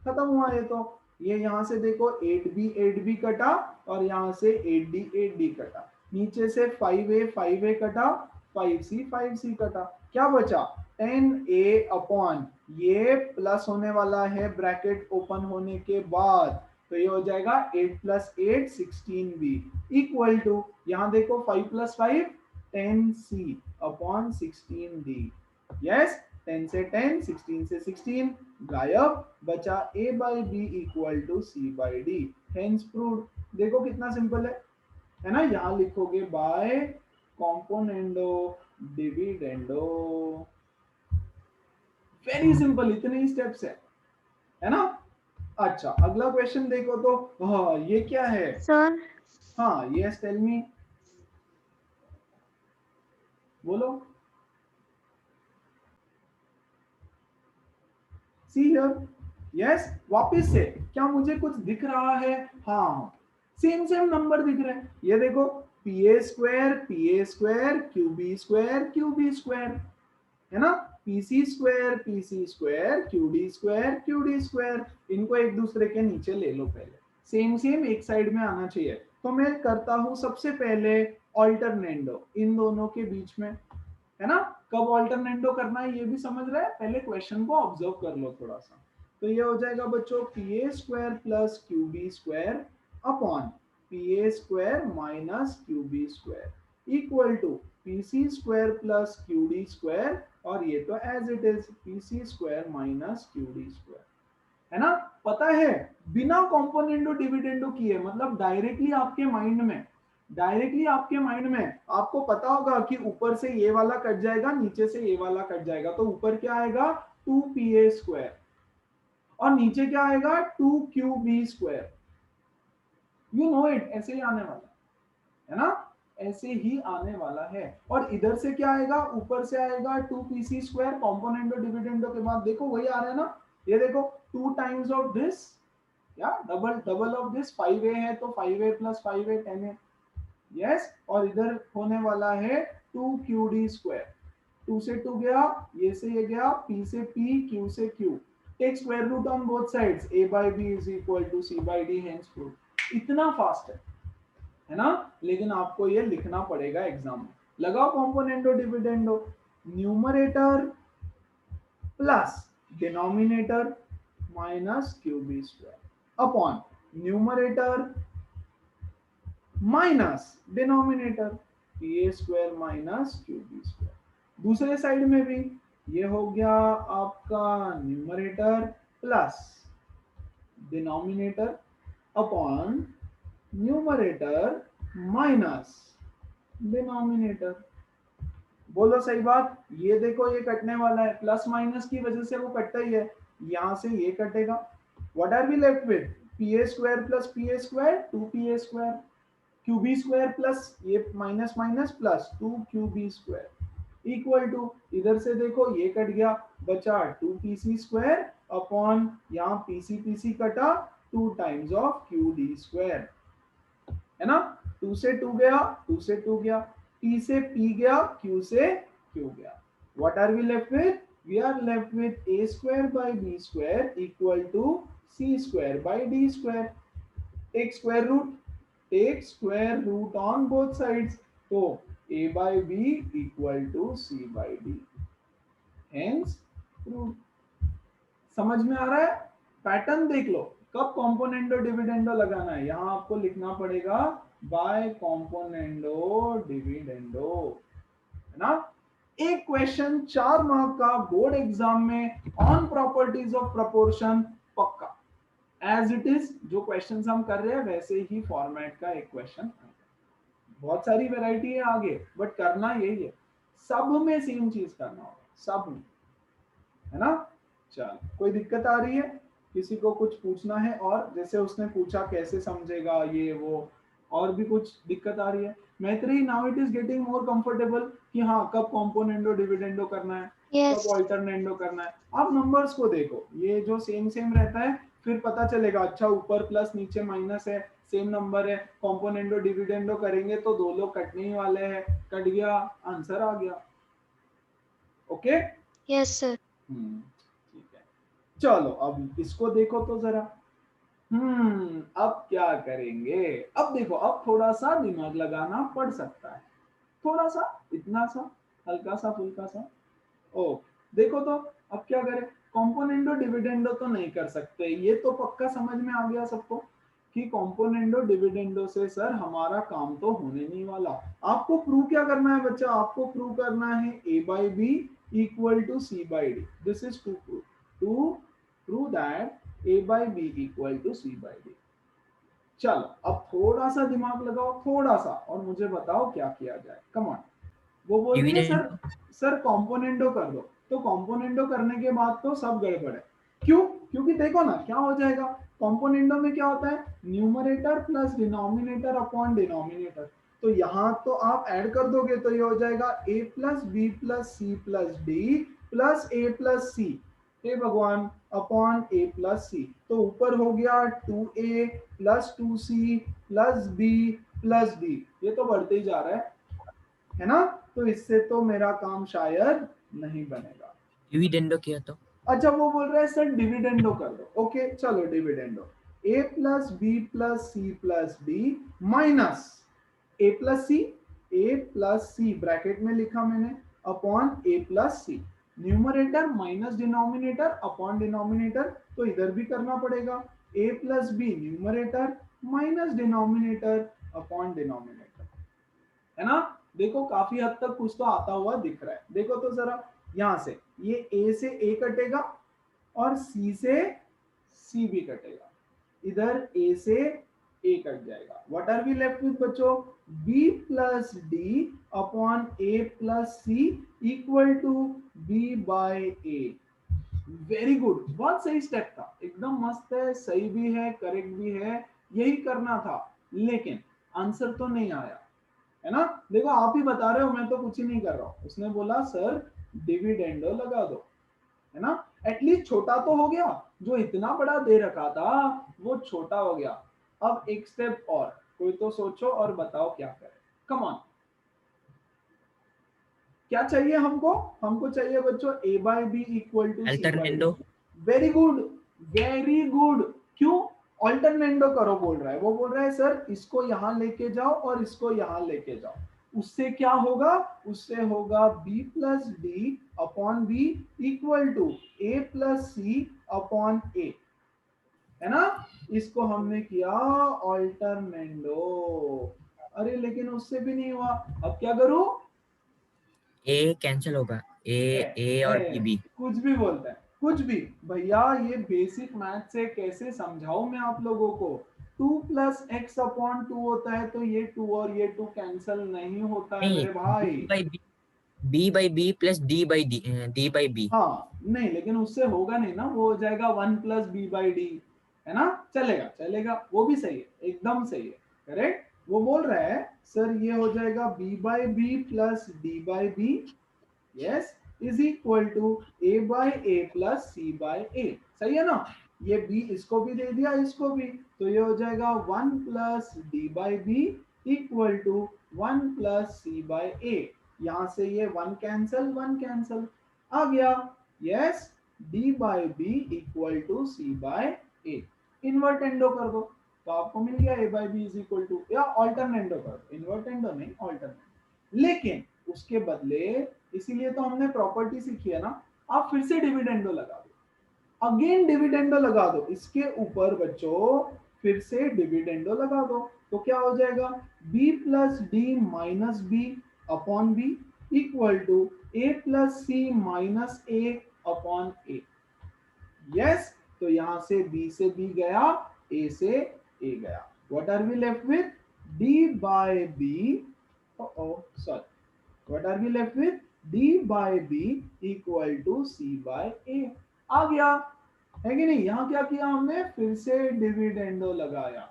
खत्म हुआ ये। तो ये यहां से देखो 8b कटा और यहां से 8d कटा, नीचे से 5a कटा, 5c कटा, क्या बचा 10a अपॉन ये प्लस होने वाला है ब्रैकेट ओपन होने के बाद, तो ये हो जाएगा 8 प्लस 8 16b इक्वल टू, यहां देखो 5 plus 5 10c upon 16d। Yes, 10 से 10, 16 से 16 गायब, बचा a by B equal to c by D, hence proved. देखो कितना सिंपल है ना। यहां लिखोगे by componendo dividendo, very simple, इतने ही स्टेप्स है ना। अच्छा अगला क्वेश्चन देखो तो, हाँ ये क्या है सर हाँ यस टेल मी, बोलो। सी हियर, यस, वापस से क्या मुझे कुछ दिख रहा है, हाँ सेम सेम नंबर दिख रहे हैं, ये देखो पी स्क्वायर क्यूबी स्क्वायर है ना, पीसी स्क्वायर क्यूडी स्क्वायर, इनको एक दूसरे के नीचे ले लो, पहले सेम एक साइड में आना चाहिए। तो मैं करता हूं सबसे पहले ऑल्टरनेंडो इन दोनों के बीच में, है ना। कब ऑल्टरनेंडो करना है ये भी समझ रहे हैं, पहले क्वेश्चन को ऑब्जर्व कर लो थोड़ा सा। तो ये हो जाएगा बच्चों P A square plus QB square upon P A square minus QB square equal to PC square plus QD square, और ये तो as it is PC square minus QD square, है ना। पता है बिना कॉम्पोनेंडो डिविडेंडो किए, मतलब डायरेक्टली आपके माइंड में आपको पता होगा कि ऊपर से ये वाला कट जाएगा, नीचे से ये वाला कट जाएगा, तो ऊपर क्या आएगा 2pa स्क्वायर और नीचे क्या आएगा 2qb square, you know it, ऐसे ही आने वाला है ना, ऐसे ही आने वाला है। और इधर से क्या आएगा, ऊपर से आएगा 2pc स्क्वायर, कॉम्पोनेंडो डिविडेंडो के बाद देखो वही आ रहा है ना, ये देखो 2 टाइम्स ऑफ दिस या डबल ऑफ दिस, 5a है तो 5a plus 5a 10a, yes. और इधर होने वाला है 2qd स्क्वायर, 2 से 2 गया, ये से ये गया, p से p, q से q, take square root on both sides, a by b is equal to c by d, hence proof। इतना फास्ट है ना, लेकिन आपको ये लिखना पड़ेगा एग्जाम में। लगाओ componendo dividendo, numerator plus denominator minus QB square upon numerator minus denominator P square minus QB square. दूसरे साइड में भी ये हो गया आपका numerator plus denominator upon numerator minus denominator. बोलो सही बात, ये देखो ये कटने वाला है, प्लस माइनस की वजह से वो कटता ही है, यहां से ये कटेगा। What are we left with, P square plus P square 2pa square, QB square plus ये minus minus plus 2qb square equal to, इधर से देखो ये कट गया, बचा 2pc स्क्वायर अपॉन यहाँ pc कटा 2 टाइम्स ऑफ qd स्क्वायर, है ना। 2 से 2 गया, 2 से 2 गया, p से p गया, q से q गया। What are we left with, we are left with a square by b square equal to c square by d square. Take square root on both sides, तो a by b equal to c by d, hence prove. समझ में आ रहा है, pattern देख लो, कब componendo dividendo लगाना है, यहां आपको लिखना पड़ेगा बाय कॉम्पोनेंडो डिविडेंडो, है ना। एक क्वेश्चन 4 मार्क का बोर्ड एग्जाम में ऑन प्रॉपर्टीज ऑफ प्रोपोर्शन पक्का, एज इट इज जो क्वेश्चंस हम कर रहे हैं वैसे ही फॉर्मेट का एक क्वेश्चन। बहुत सारी वैरायटी है आगे, बट करना यही है, सब में सेम चीज करना होगा, सब में, है ना। चल कोई दिक्कत आ रही है, किसी को कुछ पूछना है, और जैसे उसने पूछा कैसे समझेगा ये वो, और भी कुछ दिक्कत आ रही है। मैत्री, now it is getting more comfortable कि हाँ कब कॉम्पोनेंडो डिविडेंडो करना है, यस कब ऑल्टरनेंडो करना है। आप नंबर्स को देखो, ये जो सेम सेम रहता है फिर पता चलेगा, अच्छा ऊपर प्लस नीचे माइनस है, सेम नंबर है, कॉम्पोनेंडो डिविडेंडो करेंगे तो दो लोग कटने ही वाले हैं, कट गया, आंसर आ गया। ओके यस सर ठीक है। चलो अब इसको देखो तो जरा, अब क्या करेंगे, अब देखो, अब थोड़ा सा दिमाग लगाना पड़ सकता है, थोड़ा सा, इतना सा, हल्का सा फुल्का सा। ओ देखो तो अब क्या करें, कॉम्पोनेंडो डिविडेंडो तो नहीं कर सकते, ये तो पक्का समझ में आ गया सबको कि कॉम्पोनेंडो डिविडेंडो से सर हमारा काम तो होने नहीं वाला। आपको प्रूव क्या करना है बच्चा, आपको प्रूव करना है a by b equal to c by d। This is to prove that a by b equal to c by d। चलो अब थोड़ा सा दिमाग लगाओ, थोड़ा सा, और मुझे बताओ क्या किया जाए। Come on. वो बोल रही है सर, डिविडेंड सर कॉम्पोनेंडो कर दो। तो कॉम्पोनेंडो करने के बाद तो सब गड़बड़ है। क्यों? क्योंकि देखो ना क्या हो जाएगा, कॉम्पोनेंडो में क्या होता है, numerator plus denominator upon denominator. तो यहाँ तो आप ऐड कर दोगे तो ये हो जाएगा a plus B plus C plus D plus A plus C, हे भगवान, अपॉन a प्लस सी। तो ऊपर हो गया 2a plus 2c plus b plus d। ये तो बढ़ते ही जा रहा है ना? तो इससे तो मेरा काम शायद नहीं बनेगा। डिविडेंडो किया तो अच्छा वो बोल रहा है सर डिविडेंडो कर दो। ओके चलो dividendo, a plus B plus C plus D minus A plus C, A plus C bracket में लिखा मैंने, upon A plus C. Numerator minus denominator upon denominator, तो इधर भी करना पड़ेगा, a plus B numerator minus denominator upon denominator, है ना? देखो काफी हद तक कुछ तो आता हुआ दिख रहा है। देखो तो जरा, यहां से ये a से a कटेगा और c से c भी कटेगा, इधर a से a कट जाएगा। What are we left with बच्चों, b plus D upon a plus C equal to b by a। Very good, बहुत सही स्टेप था, एकदम मस्त है, सही भी है, करेक्ट भी है, यही करना था। लेकिन आंसर तो नहीं आया, है ना? देखो आप ही बता रहे हो, मैं तो कुछ ही नहीं कर रहा हूं। उसने बोला सर डिविडेंडो लगा दो, है ना? एटलीस्ट छोटा तो हो गया, जो इतना बड़ा दे रखा था वो छोटा हो गया। अब एक स्टेप और, कोई तो सोचो और बताओ क्या करें। कम ऑन, क्या चाहिए हमको? हमको चाहिए बच्चों a by B equal to C by D. Alternendo very good, very good. क्यों ऑल्टरनेंडो करो बोल रहा है? वो बोल रहा है सर इसको यहां लेके जाओ और इसको यहां लेके जाओ। उससे क्या होगा, उससे होगा b plus D upon B equal to a plus C upon a, है ना? इसको हमने किया ऑल्टरनेंडो। अरे लेकिन उससे भी नहीं हुआ, अब क्या करूं? ए कैंसिल होगा, ए और ए, बी। कुछ भी बोलता है, कुछ भी। भैया ये बेसिक मैथ से कैसे समझाऊं मैं आप लोगों को? 2 प्लस एक्स अपॉन 2 होता है, तो ये 2 और ये 2 कैंसिल नहीं होता है नहीं, मेरे भाई। B by B plus D by D, D by B. हाँ नहीं, लेकिन उससे होगा नहीं ना, वो हो जाएगा 1 प्लस बी बाई डी, है ना? चलेगा चलेगा, वो भी सही है, एकदम सही है, करेक्ट। वो बोल रहा है सर ये हो जाएगा b by B plus D by B, yes, is equal to a by A plus C by A. सही है ना? ये b इसको भी दे दिया, इसको भी, तो ये हो जाएगा 1 plus D by B equal to 1 plus C by A. यहां से ये 1 कैंसल, 1 कैंसल आ गया, yes, d by B equal to C by A. Invertendo कर दो तो आपको मिल गया a by B is equal to, या ऑल्टरनेंडो कर दो, इन्वर्टेंडो नहीं ऑल्टरनेंडो। लेकिन उसके बदले, इसीलिए तो हमने प्रॉपर्टी सीखी है ना, आप फिर से डिविडेंडो लगा दो, अगेन डिविडेंडो लगा दो इसके ऊपर बच्चों, फिर से डिविडेंडो लगा दो। तो क्या हो जाएगा, b plus D minus B upon B equal to a plus C minus A upon A. Yes, तो यहां से b से b गया, a से a गया। What are we left with, d by b, sorry, what are we left with, d by b equal to c by a। आ गया, है कि नहीं? यहां क्या किया हमने, फिर से डिविडेंडो लगाया।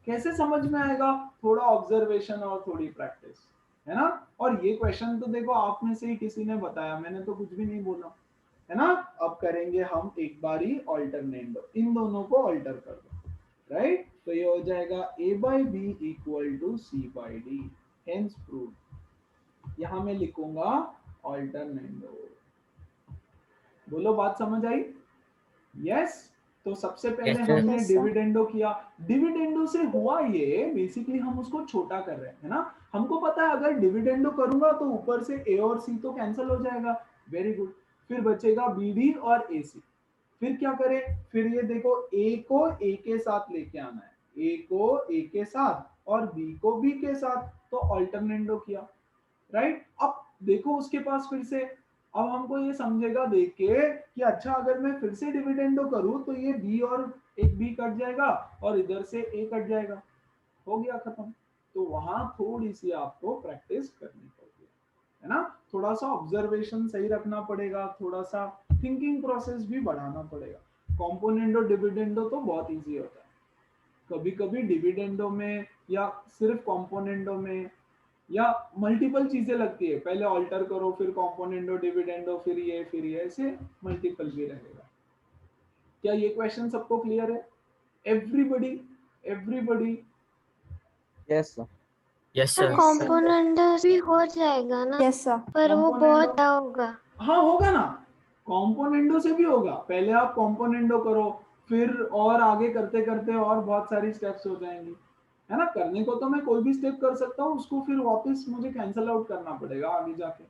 कैसे समझ में आएगा, थोड़ा ऑब्जर्वेशन और थोड़ी प्रैक्टिस, है ना? और ये क्वेश्चन तो देखो आप में से ही किसी ने बताया, मैंने तो कुछ भी नहीं बोला, है ना? अब करेंगे हम एक बारी ऑल्टरनेंडो, इन दोनों को ऑल्टर कर दो, राइट? तो ये हो जाएगा a by b equal to c by d, hence prove. यहां मैं लिखूंगा ऑल्टरनेंडो। बोलो बात समझ आई? यस। तो सबसे पहले Yes, sir. हमने Yes, sir. डिविडेंडो किया, डिविडेंडो से हुआ ये बेसिकली हम उसको छोटा कर रहे हैं, है ना। हमको पता है अगर डिविडेंडो करूंगा तो ऊपर से ए और सी तो कैंसिल हो जाएगा, वेरी गुड। फिर बचेगा बी डी और ए सी। फिर क्या करें, फिर ये देखो ए को ए के साथ लेके आना है, ए को ए के साथ और बी को बी के साथ, तो अल्टरनेंडो किया, राइट। अब देखो उसके पास फिर से, अब हमको ये समझेगा देख के कि अच्छा अगर मैं फिर से डिविडेंडो करूं तो ये बी और एक बी कट जाएगा और इधर से ए कट जाएगा, हो गया खत्म। तो वहां थोड़ी सी आपको प्रैक्टिस करनी पड़ेगी, है ना। थोड़ा सा ऑब्जर्वेशन सही रखना पड़ेगा, थोड़ा सा थिंकिंग प्रोसेस भी बढ़ाना पड़ेगा। कॉम्पोनेंडो डिविडेंडो तो बहुत इजी होता है, कभी कभी डिविडेंडो में या सिर्फ कॉम्पोनेंडो में या मल्टीपल चीजें लगती है, पहले ऑल्टर करो फिर कॉम्पोनेंडो डिविडेंडो फिर ये ऐसे मल्टीपल भी रहेगा। क्या ये क्वेश्चन सबको क्लियर है? Everybody everybody? Yes, sir. Yes, sir. Component भी हो जाएगा ना, Yes, sir. पर वो Componendo- बहुत बड़ा होगा। हाँ होगा ना, कॉम्पोनेंडो से भी होगा। पहले आप कॉम्पोनेंडो करो, फिर और आगे करते करते और बहुत सारी स्टेप्स हो जाएंगी, है ना। करने को तो मैं कोई भी स्टेप कर सकता हूँ, उसको फिर वापस मुझे कैंसिल आउट करना पड़ेगा आगे जाके,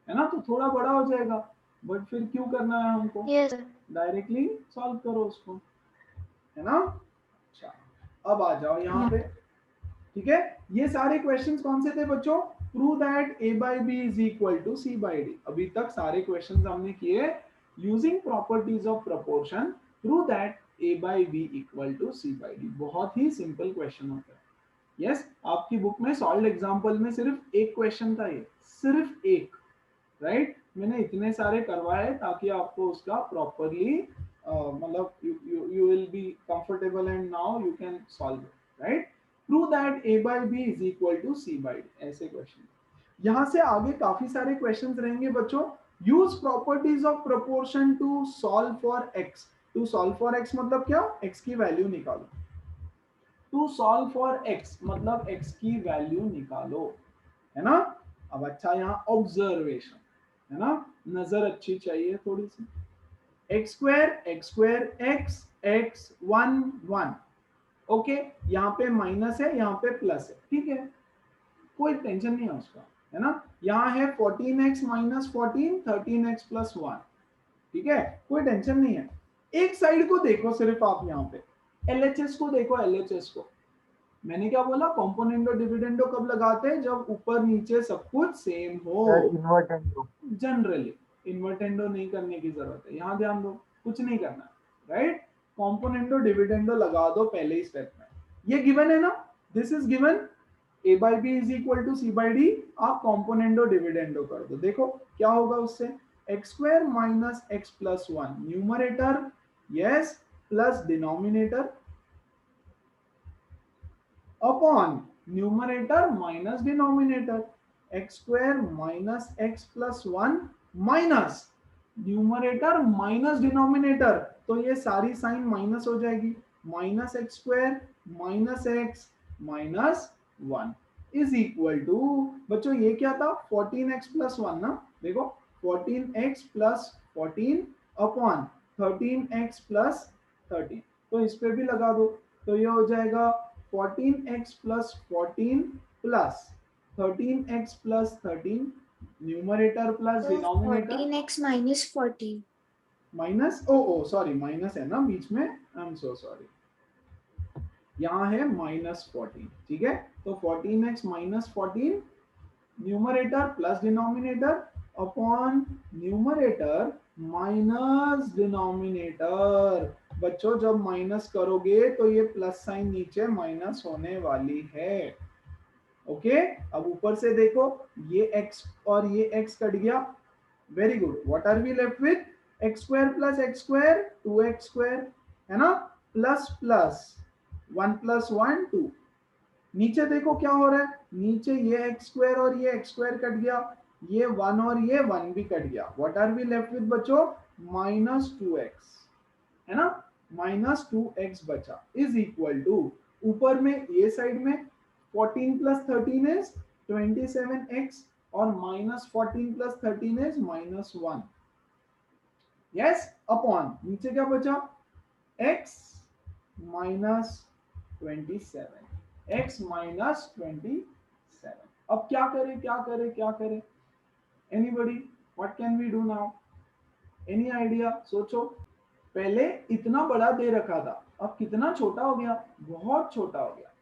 है ना। तो थोड़ा बड़ा हो जाएगा, बट फिर क्यों करना है हमको, यस डायरेक्टली सॉल्व करो उसको, है ना। अच्छा अब आ जाओ यहाँ पे, ठीक है। ये सारे क्वेश्चंस कौन से थे बच्चों? Prove that a by b is equal to c by d। अभी तक सारे क्वेश्चंस हमने किए using properties of proportion. Prove that a by b equal to c by d। बहुत ही सिंपल क्वेश्चन होता है। यस, आपकी बुक में सॉल्व एग्जांपल में सिर्फ एक क्वेश्चन था, ये सिर्फ एक, राइट। मैंने इतने सारे करवाए ताकि आपको उसका प्रॉपरली मतलब you will be comfortable and now you can solve it, right. Prove that a by b is equal to c by d, ऐसे क्वेश्चन। यहां से आगे काफी सारे क्वेश्चंस रहेंगे बच्चों। Use properties of proportion to solve for x। To solve for x मतलब क्या? x की वैल्यू निकालो। टू सॉल्व फॉर x मतलब x की वैल्यू निकालो, है ना। अब अच्छा यहाँ ऑब्जर्वेशन, है ना, नजर अच्छी चाहिए थोड़ी सी। x square x x 1 1, okay. यहाँ पे माइनस है, यहाँ पे प्लस है, ठीक है, कोई टेंशन नहीं है उसका, है ना। यहाँ है 14x माइनस 14 13x प्लस 1, ठीक है, कोई टेंशन नहीं है। एक साइड को देखो सिर्फ आप, यहाँ पे LHS को देखो, LHS को। मैंने क्या बोला, कॉम्पोनेंडो डिविडेंडो कब लगाते हैं? जब ऊपर नीचे सब कुछ सेम हो। Invertendo. जनरली इन्वर्टेंडो नहीं करने की जरूरत है, यहाँ ध्यान दो, कुछ नहीं करना, राइट। कॉम्पोनेंडो डिविडेंडो लगा दो पहले ही स्टेप में। ये गिवन है ना, this is given a by b is equal to c by d। आप कॉम्पोनेंडो डिविडेंडो कर दो, देखो क्या होगा उससे। x square minus x plus 1 numerator, yes, plus denominator upon numerator minus denominator. x square minus x plus 1 minus numerator minus denominator, तो ये सारी साइन माइनस हो जाएगी। Minus X square minus X minus 1 is equal to, बच्चों ये क्या था? 14x plus 1 ना, देखो 14x plus 14 upon 13x plus 13, तो इस पे भी लगा दो, तो ये हो जाएगा 14x plus 14 plus 13x plus 13 numerator plus denominator 14x minus 14 minus, oh sorry minus है ना बीच में, आई एम सो सॉरी, यहाँ है माइनस 14, ठीक है। तो 14x minus 14 numerator plus denominator upon numerator minus denominator. बच्चों जब माइनस करोगे तो ये प्लस साइन नीचे माइनस होने वाली है, ओके। अब ऊपर से देखो ये x और ये x कट गया, very good. What are we left with? x square plus x square 2x square, है ना, प्लस प्लस 1 प्लस 1 2। नीचे देखो क्या हो रहा है, नीचे ये x स्क्वायर और ये x स्क्वायर कट गया, ये 1 और ये 1 भी कट गया। What are we left with बच्चों? माइनस 2x, है ना, माइनस 2x बचा इज इक्वल टू, ऊपर में ये साइड में 14 प्लस 13 इज 27x और minus 14 plus 13 is minus 1, yes, upon नीचे क्या बचा? x minus 27, x minus 27। अब क्या करें क्या करें क्या करें? Anybody, what can we do now? Any idea? सोचो। पहले इतना बड़ा दे रखा था, अब कितना छोटा हो गया? बहुत छोटा हो गया।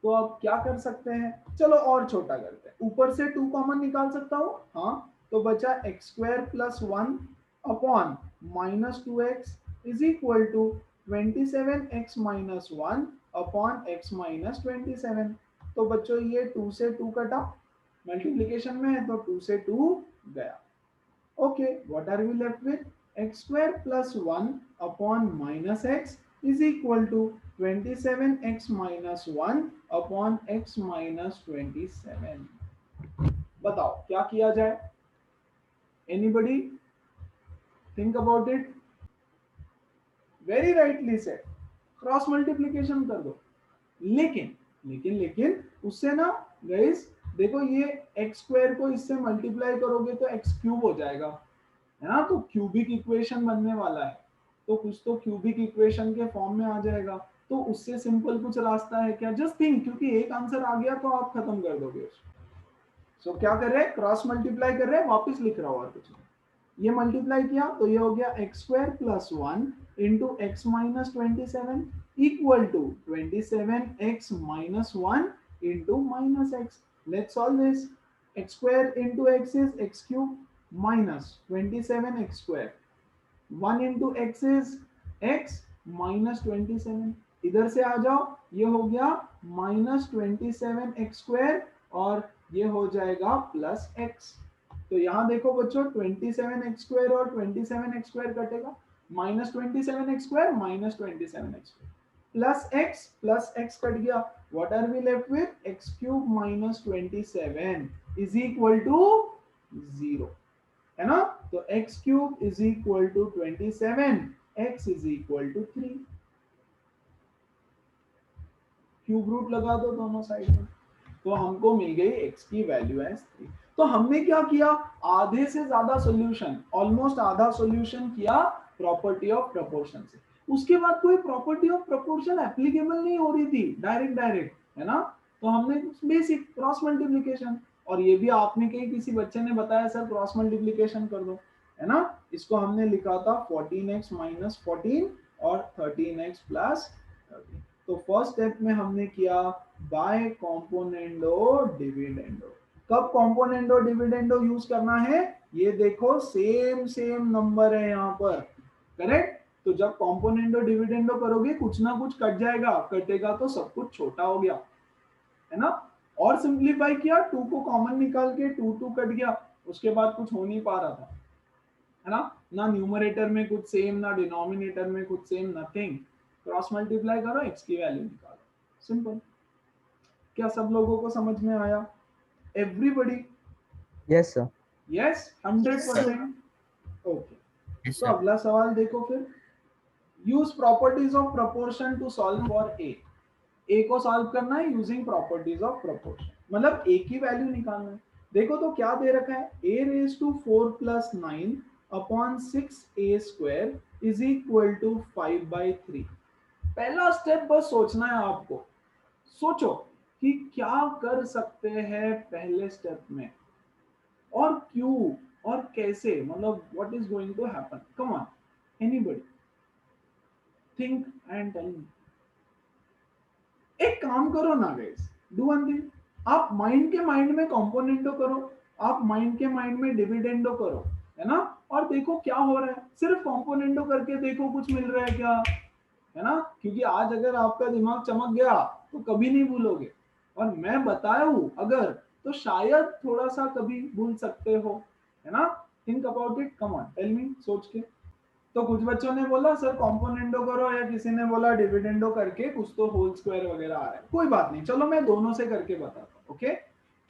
तो अब क्या कर सकते हैं? चलो और छोटा करते हैं। ऊपर से 2 कॉमन निकाल सकता हूँ, हाँ। तो बचा X square plus 1 upon minus 2x is equal to 27x minus 1 upon x minus 27। तो बच्चों ये 2 से 2 कटा, मल्टीप्लीकेशन में है तो 2 से 2 गया। Okay, what are we left with? X square plus 1 upon minus x is equal to 27x minus 1 upon x minus 27। बताओ क्या किया जाए? Anybody think about it? Very rightly said, cross multiplication कर दो। लेकिन लेकिन लेकिन उससे ना गाइस देखो, ये एक्स स्क्वायर को इससे मल्टीप्लाई करोगे तो एक्स क्यूब हो जाएगा, है ना? तो क्यूबिक इक्वेशन बनने वाला है, तो कुछ तो क्यूबिक इक्वेशन के फॉर्म में आ जाएगा। तो उससे सिंपल कुछ रास्ता है क्या? जस्ट थिंक, क्योंकि एक आंसर आ गया तो आप खत्म कर दोगे उसको। सो क्या कर रहे हैं? क्रॉस मल्टीप्लाई कर रहे हैं, वापस लिख रहा हूं और कुछ नहीं। ये मल्टीप्लाई किया तो ये हो गया X square plus 1 into X minus 27 equal to 27x minus 1 into minus X. Let's solve this. X square into X is X cube minus 27x square, 1 into X is X minus 27। इधर से आ जाओ, ये हो गया minus 27x square और ये हो जाएगा प्लस एक्स। तो यहाँ देखो बच्चों, 27x स्क्वायर और 27x स्क्वायर कटेगा, minus 27x square minus 27x square plus x cut गया। What are we left with? X cube minus 27 is equal to 0, है ना? तो x cube is equal to 27, x is equal to 3। Cube root लगा दो दोनों side में, तो हमको मिल गई एक्स की वैल्यू एज 3। तो हमने क्या किया? आधे से ज्यादा सॉल्यूशन, ऑलमोस्ट आधा सॉल्यूशन किया प्रॉपर्टी ऑफ प्रोपोर्शन से। उसके बाद कोई प्रॉपर्टी ऑफ प्रोपोर्शन एप्लीकेबल नहीं हो रही थी, डायरेक्ट, है ना? तो हमने बेसिक क्रॉस मल्टीप्लिकेशन, और ये भी आपने कहीं किसी बच्चे ने बताया सर क्रॉस मल्टीप्लिकेशन कर दो, है ना? इसको हमने लिखा था 14x माइनस 14 और 13x प्लस 13। तो फर्स्ट स्टेप में हमने किया बाय कॉम्पोनेंडो डिविडेंडो। कब कॉम्पोनेंडो डिविडेंडो यूज करना है? ये देखो सेम नंबर है यहाँ पर, करेक्ट? तो जब कॉम्पोनेंडो डिविडेंडो करोगे कुछ ना कुछ कट जाएगा, कटेगा तो सब कुछ छोटा हो गया, है ना? और सिंप्लीफाई किया, 2 को कॉमन निकाल के 2 कट गया, उसके बाद कुछ हो नहीं पा रहा था, है ना? ना न्यूमरेटर में कुछ सेम, ना डिनोमिनेटर में कुछ सेम, नथिंग। क्रॉस मल्टीप्लाई करो, एक्स की वैल्यू निकालो, सिंपल। क्या सब लोगों को समझ में आया? Everybody? Yes, sir. Yes, 100%। Okay, Yes, तो sir. अगला सवाल देखो फिर। Use properties of proportion to solve for A को सॉल्व करना है यूजिंग प्रॉपर्टीज ऑफ प्रोपोर्शन, मतलब ए की वैल्यू निकालना है। देखो तो क्या दे रखा है? a raise to 4 plus 9 upon 6a square is equal to 5/3। पहला स्टेप बस सोचना है आपको, सोचो कि क्या कर सकते हैं पहले स्टेप में, और क्यों और कैसे, मतलब what is going to happen. Come on, anybody think and tell me. एक काम करो ना गाइस, डू वन थिंग, आप माइंड के माइंड में कंपोनेंटो करो, आप माइंड के माइंड में डिविडेंडो करो, है ना? और देखो क्या हो रहा है, सिर्फ कंपोनेंटो करके देखो कुछ मिल रहा है क्या, है ना? क्योंकि आज अगर आपका दिमाग चमक गया तो कभी नहीं भूलोगे, और मैं बताया हूं अगर तो शायद थोड़ा सा कभी भूल सकते हो, है ना? Think about it, come on tell me, सोच के। तो कुछ बच्चों ने बोला सर कॉम्पोनेंडो करो, या किसी ने बोला डिविडेंडो करके कुछ तो होल स्क्वायर वगैरह आ रहा है। कोई बात नहीं, चलो मैं दोनों से करके बताता हूँ। ओके,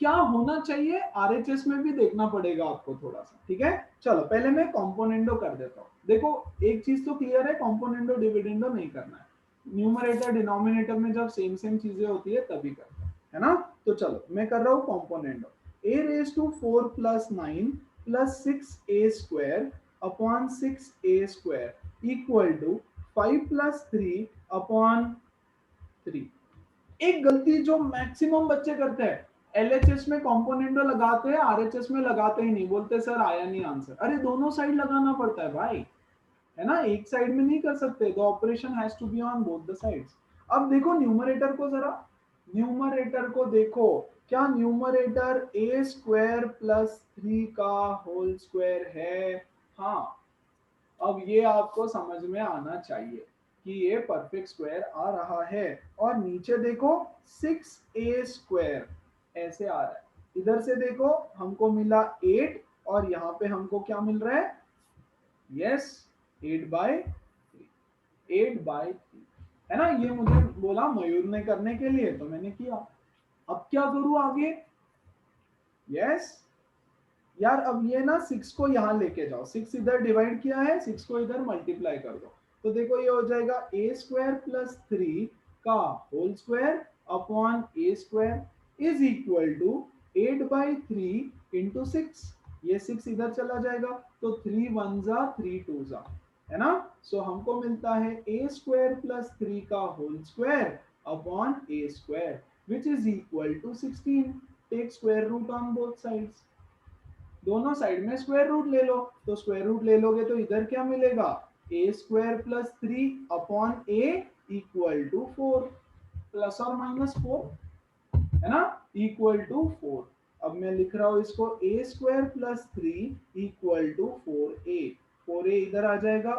क्या होना चाहिए आरएचएस में भी देखना पड़ेगा आपको थोड़ा सा, ठीक है? चलो पहले मैं कॉम्पोनेंडो कर देता हूँ। देखो एक चीज तो क्लियर है, कॉम्पोनेंडो डिविडेंडो नहीं करना है, न्यूमरेटर डिनोमिनेटर में जब सेम चीजें होती है तभी करते हैं, है ना? तो चलो मैं कर रहा हूँ componendo. a raise to 4 plus 9 plus 6a square upon 6a square equal to 5 plus 3 upon 3। एक गलती जो मैक्सिमम बच्चे करते हैं, एलएचएस में कंपोनेंटो लगाते हैं, आरएचएस में लगाते ही नहीं, बोलते सर आया नहीं आंसर। अरे दोनों साइड लगाना पड़ता है भाई, है ना, एक साइड में नहीं कर सकते। The operation has to be on both the sides. अब देखो न्यूमरेटर को जरा, न्यूमरेटर को देखो, क्या न्यूमरेटर ए स्क्वायर प्लस 3 का होल स्क्वायर है? हाँ, अब ये आपको समझ में आना चाहिए कि ये परफेक्ट स्क्वायर आ रहा है। और नीचे देखो 6a स्क्वायर ऐसे आ रहा है। इधर से देखो हमको मिला 8 और यहाँ पे हमको क्या मिल रहा है? यस 8/3, 8/3 है ना। ये मुझे बोला मयूर ने करने के लिए तो मैंने किया। अब क्या करूं आगे? यस यार, अब ये ना 6 को यहाँ लेके जाओ, 6 इधर डिवाइड किया है, 6 को इधर मल्टीप्लाई कर दो, तो देखो ये हो जाएगा a स्क्वायर प्लस 3 का whole square upon a square is equal to 8/3 into 6। ये 6 इधर चला जाएगा तो 3 1 जा 3 2 जा, है ना। सो हमको मिलता है a स्क्वायर प्लस 3 का whole square upon a square which is equal to 16। Take square root on both sides, दोनों साइड में स्क्वायर रूट ले लो, तो स्क्वायर रूट ले लोगे तो इधर क्या मिलेगा? a square plus 3 upon a equal to 4 plus और माइनस 4, है ना, इक्वल टू 4। अब मैं लिख रहा हूं इसको a square plus 3 equal to 4a, 4a इधर आ जाएगा,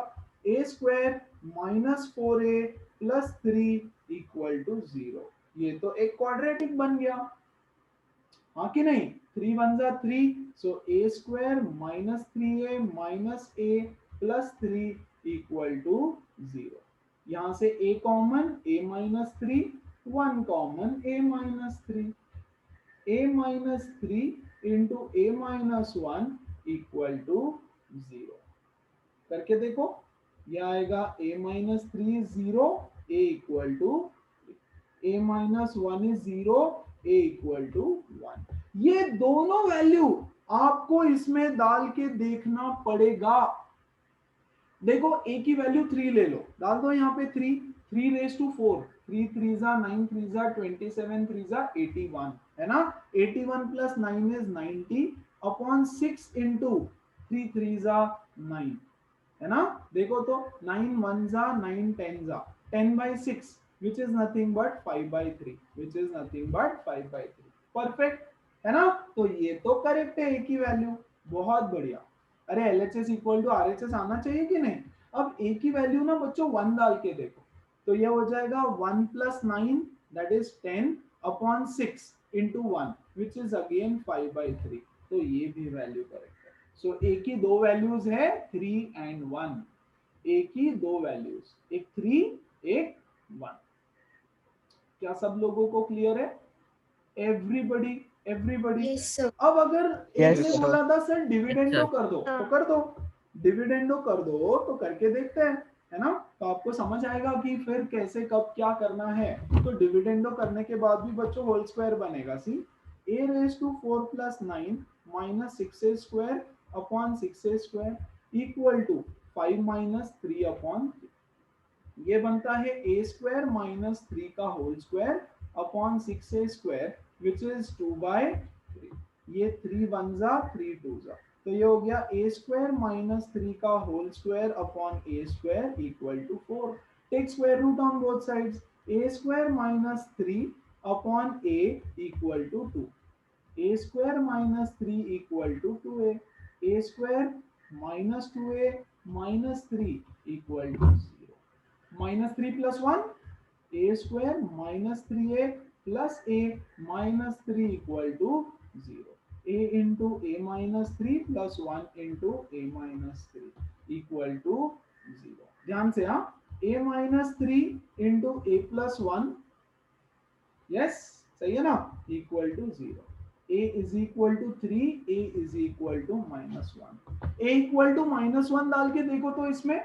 a square minus 4a plus 3 equal to 0। ये तो एक क्वाड्रेटिक बन गया, हाँ कि नहीं? 3 1 जा 3, so a square minus 3a minus a plus 3 equal to 0। यहाँ से a common, a minus 3, 1 common, a minus 3, a minus 3 into a minus 1 equal to 0। करके देखो, यह आएगा a minus 3 0, a equal to a minus 1 is 0, a equal to 1। ये दोनों value आपको इसमें डाल के देखना पड़ेगा। देखो a की वैल्यू 3 ले लो, डाल दो यहाँ पे 3, 3 रेज टू 4, 3 3 जा 9, 3 जा 27, 3 जा 81, है ना। 81 प्लस 9 इज 90 अपॉन 6 इंटू 3 3 जा 9, है ना। देखो तो 9 1 जा 9 10 जा 10/6 which is nothing but 5/3, which is nothing but 5/3। Perfect है ना। तो ये तो करेक्ट है a की वैल्यू, बहुत बढ़िया। अरे LHS इक्वल टू RHS आना चाहिए कि नहीं। अब a की वैल्यू ना बच्चों 1 डाल के देखो, तो ये हो जाएगा 1 plus 9 that is 10 upon 6 into 1 which is again 5/3, तो ये भी वैल्यू करेक्ट है। सो a की दो वैल्यूज है 3 एंड 1, a की दो वैल्यूज, एक 3 एक 1। क्या सब लोगों को क्लियर है? Everybody, everybody. Yes, sir. अब अगर एक Yes, ने sir. बोला था सर डिविडेंडो Yes, sir. कर दो, तो कर दो, डिविडेंडो कर दो, तो करके देखते हैं, है ना। तो आपको समझ आएगा कि फिर कैसे कब क्या करना है। तो डिविडेंडो करने के बाद भी बच्चों होल स्क्वायर बनेगा। See a raise to 4 plus 9 minus 6a square upon 6a square equal to 5 minus 3 upon 3। ये बनता है a स्क्वायर माइनस 3 का whole square upon 6a square which is 2/3। ये 3 1 जा 3 2 जा, तो ये हो गया a स्क्वायर माइनस 3 का whole square upon a square equal to 4। Take square root on both sides, a square minus 3 upon a equal to 2, a square minus 3 equal to 2a, a square minus 2a minus 3 equal to 0। Minus 3 plus 1 a square minus 3a plus a minus 3 equal to 0, a into a minus 3 plus 1 into a minus 3 equal to 0। ध्यान से, हाँ, a minus 3 into a plus 1, yes सही है ना, equal to 0। a is equal to 3, a is equal to minus 1। a equal to minus 1 डाल के देखो तो इसमें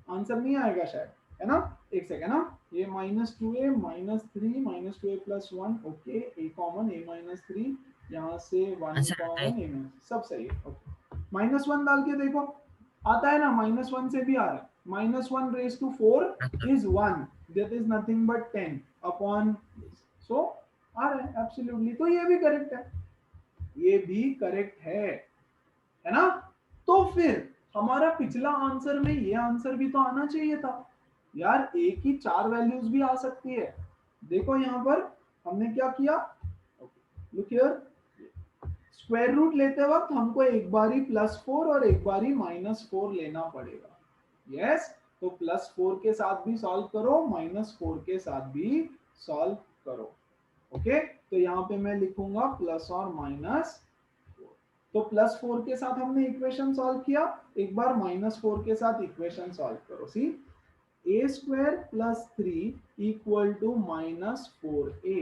आंसर नहीं आएगा शायद, है ना। एक सेकेंड, ना ये minus 2a minus 3 minus 2a plus 1, okay, a common a minus 3, यहाँ से 1 आंसर आता है। कॉमन a माइनस, सब सही है, ओके। माइनस 1 डाल के देखो, आता है ना, माइनस 1 से भी आ रहा है, minus 1 raised to 4 is 1, that is nothing but 10 upon this. So आ रहा है एब्सोल्युटली, तो ये भी करेक्ट है, ये भी करेक्ट है ना। तो फिर हमारा पिछला आंसर में ये आंसर भी तो आना चाहिए था यार, ए की 4 वैल्यूज भी आ सकती है। देखो यहाँ पर हमने क्या किया, लुक हियर, स्क्वायर रूट लेते वक्त हमको एक बारी +4 और एक बारी -4 लेना पड़ेगा। यस, तो +4 के साथ भी सॉल्व करो, -4 के साथ भी सॉल्व करो। ओके, तो यहाँ पे मैं लिखूंगा प्लस और माइनस। तो +4 के साथ हमने इक्वेशन सॉल्व किया, एक बार -4 के साथ इक्वेशन सॉल्व करो। सी a² + 3 = -4a।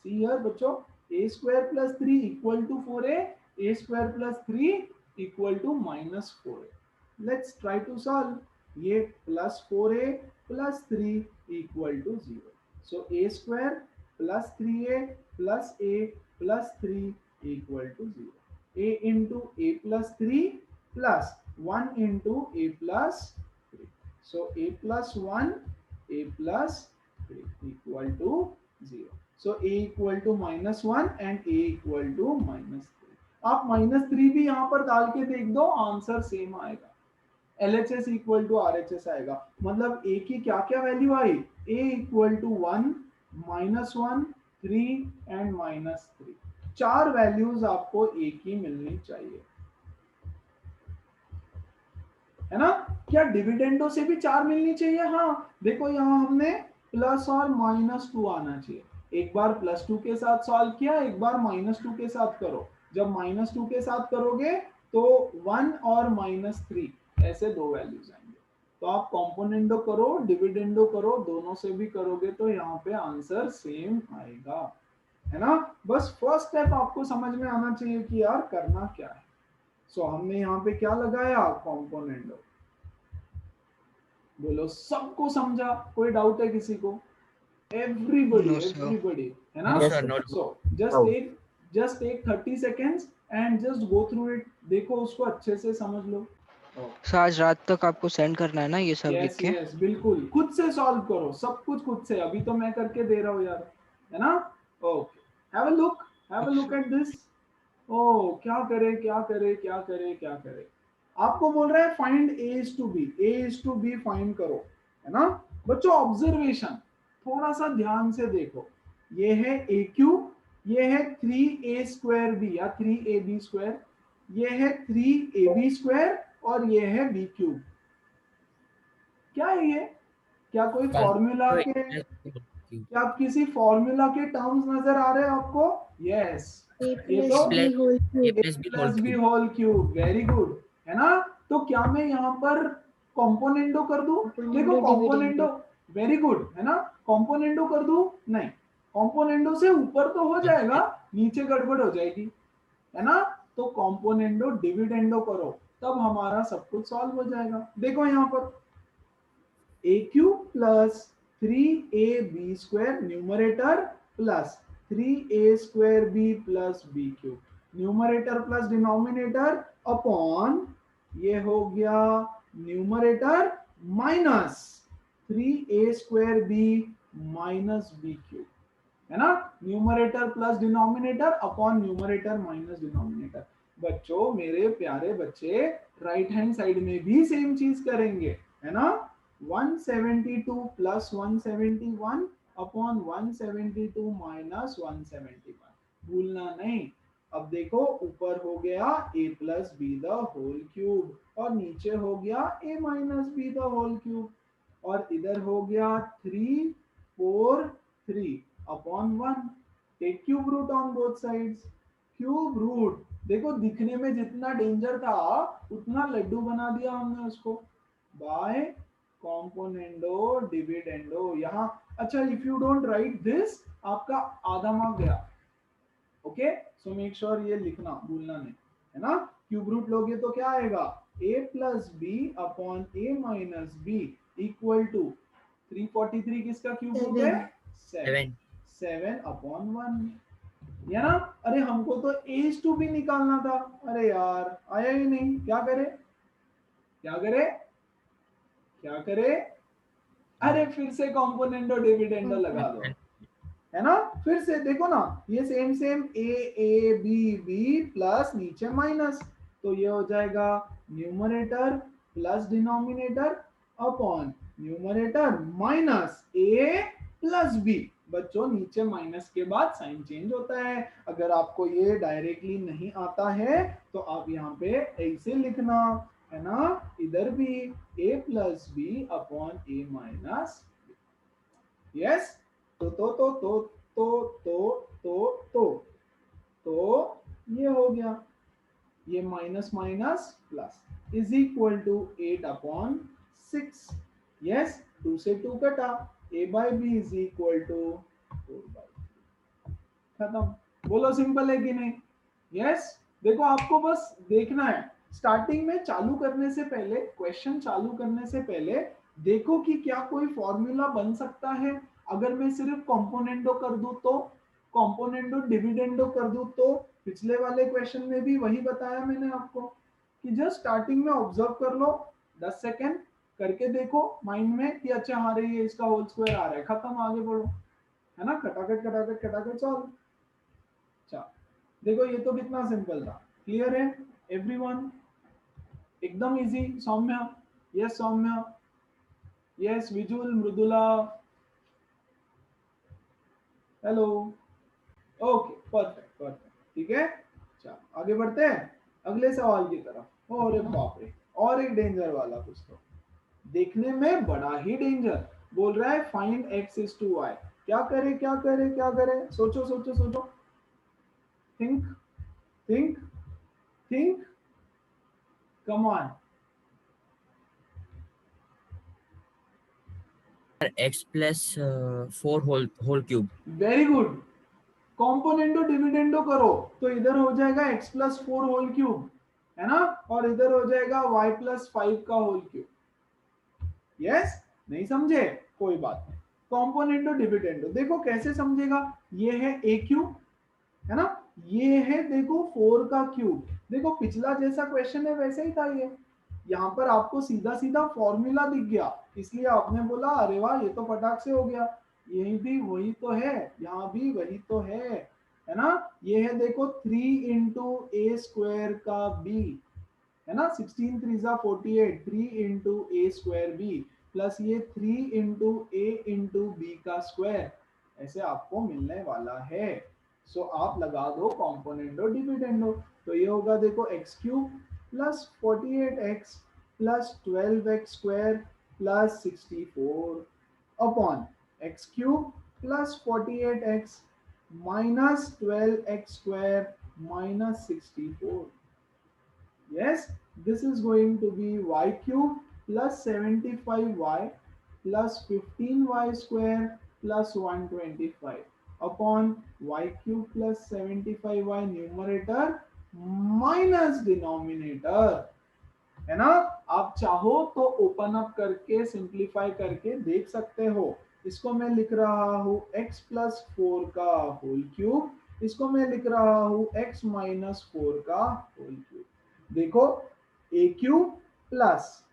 सी हियर बच्चों, a² + 3 = 4a, a² + 3 = -4a। Let's try to solve. ये +4a + 3 = 0। So a² + 3a + a + 3 = 0। a into a + 3 plus 1 into a + 3. So a + 1, a + 3 equal to 0. So a equal to -1 and a equal to -3. आप -3 भी यहाँ पर डाल के देख दो, answer same आएगा। LHS equal to RHS आएगा। मतलब a की क्या क्या value I, a equal to 1, -1, 3 and -3। 4 values आपको a की मिलनी चाहिए, है ना। क्या डिविडेंडो से भी 4 मिलनी चाहिए? हाँ, देखो यहाँ हमने प्लस और -2 आना चाहिए। एक बार +2 के साथ सॉल्व किया, एक बार -2 के साथ करो। जब -2 के साथ करोगे तो 1 और -3 ऐसे 2 वैल्यूज आएंगे। तो आप कॉम्पोनेंडो करो, डिविडेंडो करो, दोनों से भी करोगे तो यहाँ पे आंसर सेम आएगा, है ना। बस फर्स्ट स्टेप आपको समझ में आना चाहिए कि यार करना क्या है। सो हमने यहाँ पे क्या लगाया, कॉम्पोनेंडो। बोलो सबको समझा? कोई डाउट है किसी को? एवरीबॉडी, एवरीबॉडी, है ना। So just take 30 seconds and just go through it. देखो उसको अच्छे से समझ लो। सर आज रात तक आपको सेंड करना है ना ये सब लिख के? यस, बिल्कुल खुद से सॉल्व करो, सब कुछ खुद से। अभी तो मैं करके दे रहा हूँ यार, है ना। Okay, have a look at this. ओ क्या करे क्या करे क्या करे क्या करे, आपको बोल रहा है find a is to b find करो, है ना बच्चों। ऑब्जर्वेशन थोड़ा सा ध्यान से देखो, ये है a3, ये है 3a² या 3ab², ये है 3ab² और ये है b3। क्या है ये? क्या कोई फॉर्मूला के, क्या किसी फॉर्मूला के टर्म्स नजर आ रहे हैं आपको? यस, ये तो a+b whole cube, very good, है ना। तो क्या मैं यहाँ पर कॉम्पोनेंडो कर दूं? देखो कॉम्पोनेंडो, वेरी गुड, है ना। कॉम्पोनेंडो कर दूं? नहीं, कॉम्पोनेंडो से ऊपर तो हो जाएगा, नीचे गड़बड़ हो जाएगी, है ना। तो कॉम्पोनेंडो डिविडेंडो करो, तब हमारा सब कुछ सॉल्व हो जाएगा। देखो यहाँ पर a³ + 3ab² numerator plus 3a² + b³ numerator plus denominator upon, ये हो गया न्यूमरेटर माइनस 3a² - b³, है ना। Numerator plus denominator upon numerator minus denominator. बच्चों, मेरे प्यारे बच्चे, राइट हैंड साइड में भी सेम चीज करेंगे, है ना। 172 + 171 अपॉन 172 - 171, भूलना नहीं। अब देखो ऊपर हो गया a + b² और नीचे हो गया a - b² और इधर हो गया 3 4 3 upon 1। Take cube root on both sides. Cube root, देखो दिखने में जितना डेंजर था उतना लड्डू बना दिया हमने उसको बाय कॉम्पोनेंडो डिविडेंडो। यहाँ अच्छा, if you don't write this आपका आधा मार्क गया। ओके, सो मेक श्योर ये लिखना, भूलना नहीं, है ना। क्यूब रूट लोगे तो क्या आएगा, a + b upon a - b = 343 किसका क्यूब रूट है? 7 अपॉन 1, है ना। अरे हमको तो a भी निकालना था, अरे यार आया ही नहीं। क्या करे क्या करे, क्या करे, अरे फिर से कॉम्पोनेंडो डिविडेंडो लगा दो, है ना। फिर से देखो ना, ये same same A B B plus नीचे माइनस, तो ये हो जाएगा numerator plus denominator upon numerator minus A plus B. बच्चों नीचे माइनस के बाद साइन चेंज होता है, अगर आपको ये डायरेक्टली नहीं आता है तो आप यहाँ पे ऐसे लिखना, है ना, इधर भी A plus B upon A minus. Yes, तो तो ये हो गया, ये minus minus plus is equal to 8/6। Yes, 2 से 2 कटा, a by B is equal to 4/3। खत्म। बोलो सिंपल है कि नहीं? यस, देखो आपको बस देखना है, स्टार्टिंग में चालू करने से पहले, क्वेश्चन चालू करने से पहले देखो कि क्या कोई फॉर्मूला बन सकता है। अगर मैं सिर्फ कॉम्पोनेंडो कर दूं तो, कॉम्पोनेंडो डिविडेंडो कर दूं तो, पिछले वाले क्वेश्चन में भी वही बताया मैंने आपको कि जस्ट स्टार्टिंग में ऑब्जर्व कर लो, 10 सेकेंड करके देखो माइंड में कि अच्छा हमारे ये इसका होल स्क्वायर आ रहा है, खत्म, आगे बढ़ो, है ना, खटाखट खटाखट खटाखट सॉल्व। अच्छा देखो ये तो कितना सिंपल था, क्लियर है एवरीवन? एकदम easy. Soumya, yes Soumya, yes विजुअल, Mridula, hello, okay perfect perfect, ठीक है। चलो आगे बढ़ते हैं अगले सवाल की तरफ। अरे बाप रे, और एक डेंजर वाला कुछ तो, देखने में बड़ा ही डेंजर। बोल रहा है find x is to y। क्या करे क्या करे क्या करे, सोचो सोचो सोचो, think think think, come on. x plus 4 whole cube. Very good, componendo dividendo करो तो इधर हो जाएगा x प्लस 4 होल क्यूब, है ना, और इधर हो जाएगा y प्लस 5 का होल क्यूब। यस, नहीं समझे कोई बात नहीं। कॉम्पोनेंडो डिविडेंडो देखो कैसे समझेगा, ये है a क्यूब, है ना, ये है देखो 4 का क्यूब। देखो पिछला जैसा क्वेश्चन है वैसे ही था ये, यहाँ पर आपको सीधा सीधा फॉर्मूला दिख गया, इसलिए आपने बोला अरे वाह ये तो फटाक से हो गया। यही भी वही तो है, यहाँ भी वही तो है ना। ये है देखो 3 इंटू ए स्क्वायर का बी, है ना, 16 3 48, 3 इंटू ए स्क्वायर बी प्लस ये 3 इंटू ए इंटू बी का स्क्वायर, ऐसे आपको मिलने वाला है। सो आप लगा दो कॉम्पोनेंडो डिविडेंडो, तो ये होगा देखो x cube plus 48x plus 12x square plus 64 upon x cube plus 48x minus 12x square minus 64। Yes, this is going to be y cube plus 75y plus 15y square plus 125 upon y cube plus 75y numerator minus denominator, है ना। आप चाहो तो open up करके simplify करके देख सकते हो। इसको मैं लिख रहा हूं x प्लस 4 का होल क्यूब, इसको मैं लिख रहा हूं x माइनस 4 का होल क्यूब। देखो ए क्यूब प्लस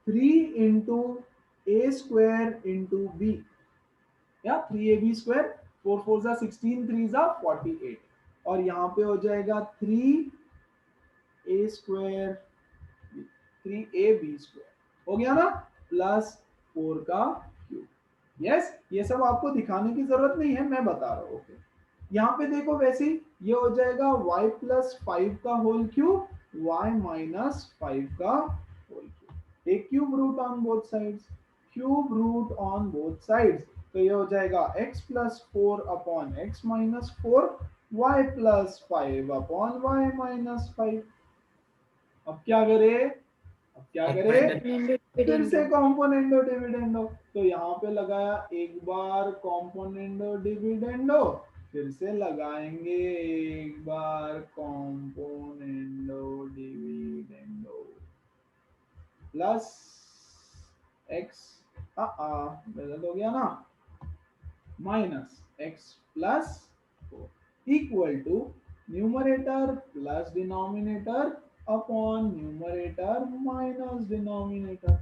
3 इंटू ए स्क्वायर इंटू बी, या 3ab स्क्वायर, 4 4 जा 16, 3 जा 48, और यहाँ पे हो जाएगा 3a स्क्वायर 3ab स्क्वायर, हो गया ना, प्लस 4 का क्यूब। यस, ये सब आपको दिखाने की जरूरत नहीं है, मैं बता रहा हूँ। ओके, यहाँ पे देखो वैसे ही ये हो जाएगा y प्लस 5 का होल क्यूब y माइनस 5 का होल क्यूब, एक cube root on both sides, cube root on both sides, तो ये हो जाएगा x plus 4 upon x minus 4, y plus 5 upon y minus 5। अब क्या करे, अब क्या करे, फिर से कॉम्पोनेंडो डिविडेंडो, तो यहाँ पे लगाया एक बार कॉम्पोनेंडो डिविडेंडो, फिर से लगाएंगे एक बार कॉम्पोनेंडो डिविडेंडो प्लस एक्स, गलत हो गया ना, minus x plus 4 equal to numerator plus denominator upon numerator minus denominator.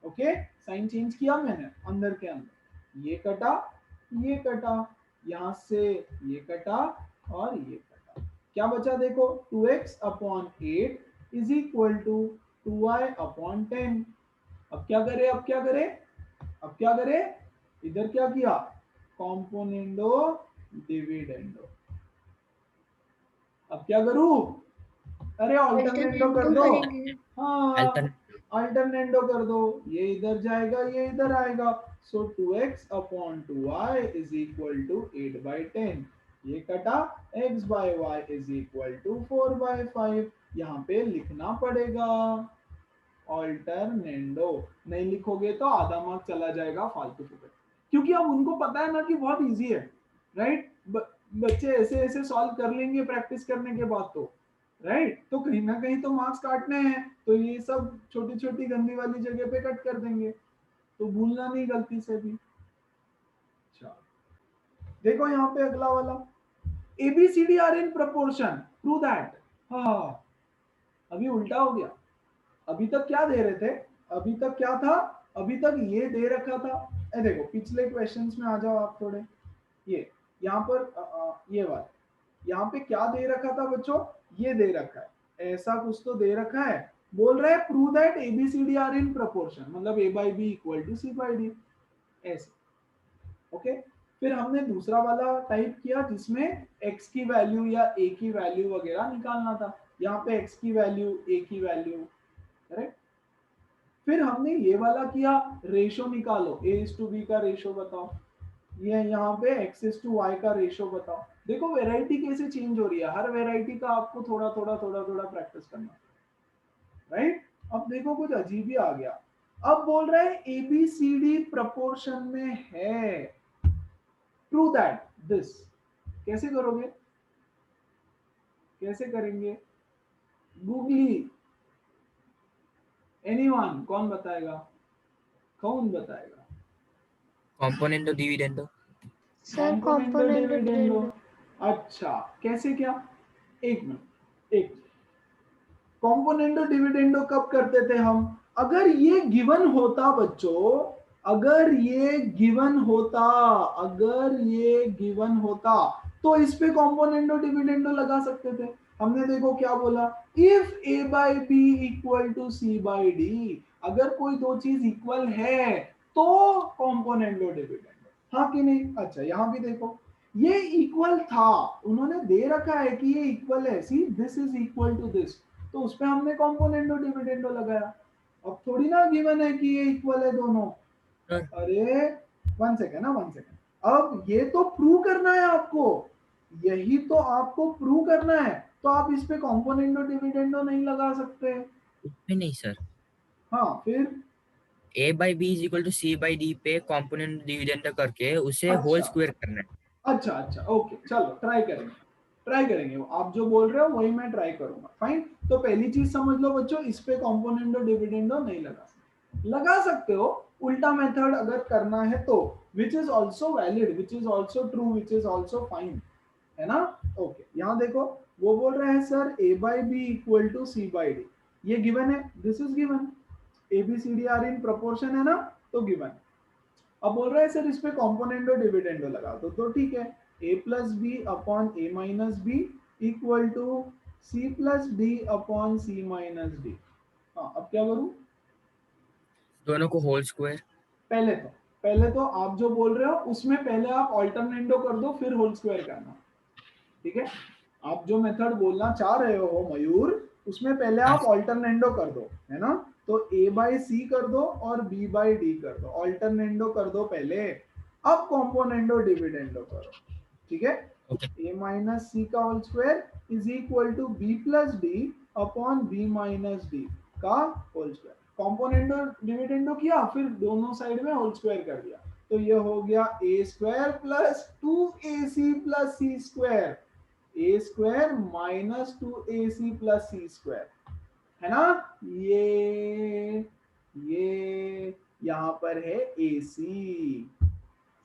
Okay, sign change किया मैंने अंदर के अंदर, ये कटा, ये कटा, यहां से ये कटा और ये कटा, क्या बचा देखो 2x upon 8 is equal to 2y upon 10। अब क्या करें, अब क्या करें, अब क्या करें, इधर क्या किया, कॉम्पोनेंडो डिविडेंडो। अब क्या करूं, अरे ऑल्टरनेंडो कर दो, करेंगे। हाँ अल्टरनेट अल्टरनेंडो कर दो, ये इधर जाएगा ये इधर आएगा, so 2x upon 2y is equal to 8/10, ये कटा, x by y is equal to 4/5, यहाँ पे लिखना पड़ेगा ऑल्टरनेंडो, नहीं लिखोगे तो आधा मार्क चला जाएगा फालतू फुकट, क्योंकि अब उनको पता है ना कि बहुत इजी है, राइट, बच्चे ऐसे ऐसे सॉल्व कर लेंगे प्रैक्टिस करने के बाद तो, राइट, तो कहीं ना कहीं तो मार्क्स काटने हैं, तो ये सब छोटी छोटी गंदी वाली जगह पे कट कर देंगे, तो भूलना नहीं गलती से भी। अच्छा देखो यहाँ पे अगला वाला, ABCD are in proportion, prove that. हाँ अभी उल्टा हो गया, अभी तक क्या दे रहे थे, अभी तक क्या था, अभी तक ये दे रखा था, देखो पिछले क्वेश्चंस में आ जाओ आप थोड़े, ये यहाँ पर ये वाला, यहाँ पे क्या दे रखा था बच्चों, ये दे रखा है, ऐसा कुछ तो दे रखा है, बोल रहा है prove that ABCD are in proportion, मतलब A/B इक्वल टू C/D, ऐसे, ओके। फिर हमने दूसरा वाला टाइप किया जिसमें x की वैल्यू या a की वैल्यू वगैरह निकालना था, यहाँ पे x की वैल्यू a की वैल्यू, करेक्ट। फिर हमने ये वाला किया, रेशो निकालो, a/b का रेशो बताओ, ये यहाँ पे x/y का रेशो बताओ। देखो वेराइटी कैसे चेंज हो रही है, हर वेराइटी का आपको थोड़ा थोड़ा थोड़ा थोड़ा प्रैक्टिस करना, राइट। अब देखो कुछ अजीब ही आ गया, अब बोल रहा है ABCD प्रपोर्शन में है, प्रूव दैट दिस, कैसे करोगे, कैसे करेंगे, गूगली, एनीवन, कौन बताएगा, कौन बताएगा, कॉम्पोनेंटो डिविडेंडो। सर कॉम्पोनेंट डिविडेंडो, अच्छा कैसे क्या, एक मिनट, एक कॉम्पोनेंटो डिविडेंडो कब करते थे हम, अगर ये गिवन होता बच्चों, अगर ये गिवन होता, अगर ये गिवन होता तो इस पे कॉम्पोनेंटो डिविडेंडो लगा सकते थे। हमने देखो क्या बोला, if A/B equal to C/D, अगर कोई दो चीज इक्वल है तो कॉम्पोनेंटो डिविडेंडो, हाँ कि नहीं। अच्छा यहाँ भी देखो ये इक्वल था, उन्होंने दे रखा है कि ये इक्वल है, see this is equal to this, तो उस पे हमने कॉम्पोनेंटो डिविडेंडो लगाया। अब थोड़ी ना गिवन है कि ये इक्वल है दोनों, अरे वन सेकेंड ना, वन सेकेंड, अब ये तो प्रूव करना है आपको, यही तो आपको प्रूव करना है, तो आप इस पे कॉम्पोनेंटो डिविडेंडो नहीं लगा सकते। उसमें नहीं सर, हाँ फिर A/B is equal to C/D पे कॉम्पोनेंट डिविडेंडो करके उसे होल अच्छा स्क्वायर करना है। अच्छा अच्छा ओके, चलो ट्राई करेंगे, ट्राई करेंगे, आप जो बोल रहे हो वही मैं ट्राई करूंगा, फाइन। तो पहली चीज समझ लो बच्चों, इस पे कॉम्पोनेंटो डिविडेंडो नहीं लगा सकते, लगा सकते हो उल्टा मेथड अगर करना है तो, which is also valid, which is also true, which is also fine, है ना। ओके यहाँ देखो वो बोल रहे हैं sir A/B equal to C/D, ये गिवन है, this is given, ABCD are in proportion है ना, तो गिवन। अब बोल रहा है सर इस पे कॉम्पोनेंटो डिविडेंडो लगा दो, तो ठीक है, A+B upon A-B equal to C+D upon C-D। हाँ अब क्या करूं, दोनों को होल स्क्वायर। पहले तो आप जो बोल रहे हो उसमें पहले आप ऑल्टरनेंडो कर दो फिर होल स्क्वायर करना, ठीक है। आप जो मेथड बोलना चाह रहे हो मयूर, उसमें पहले आप ऑल्टरनेंडो कर दो, है ना, तो A/C कर दो और B/D कर दो, ऑल्टरनेंडो कर दो पहले, अब कॉम्पोनेंडो डिविडेंडो करो, ठीक है। A-C का whole square is equal to B+D upon B-D का होल स्क्वायर, कॉम्पोनेंडो डिविडेंडो किया फिर दोनों साइड में होल स्क्वायर कर दिया, तो ये हो गया A² plus 2AC plus C², A² minus 2AC plus C², है ना। ये यहां पर है AC,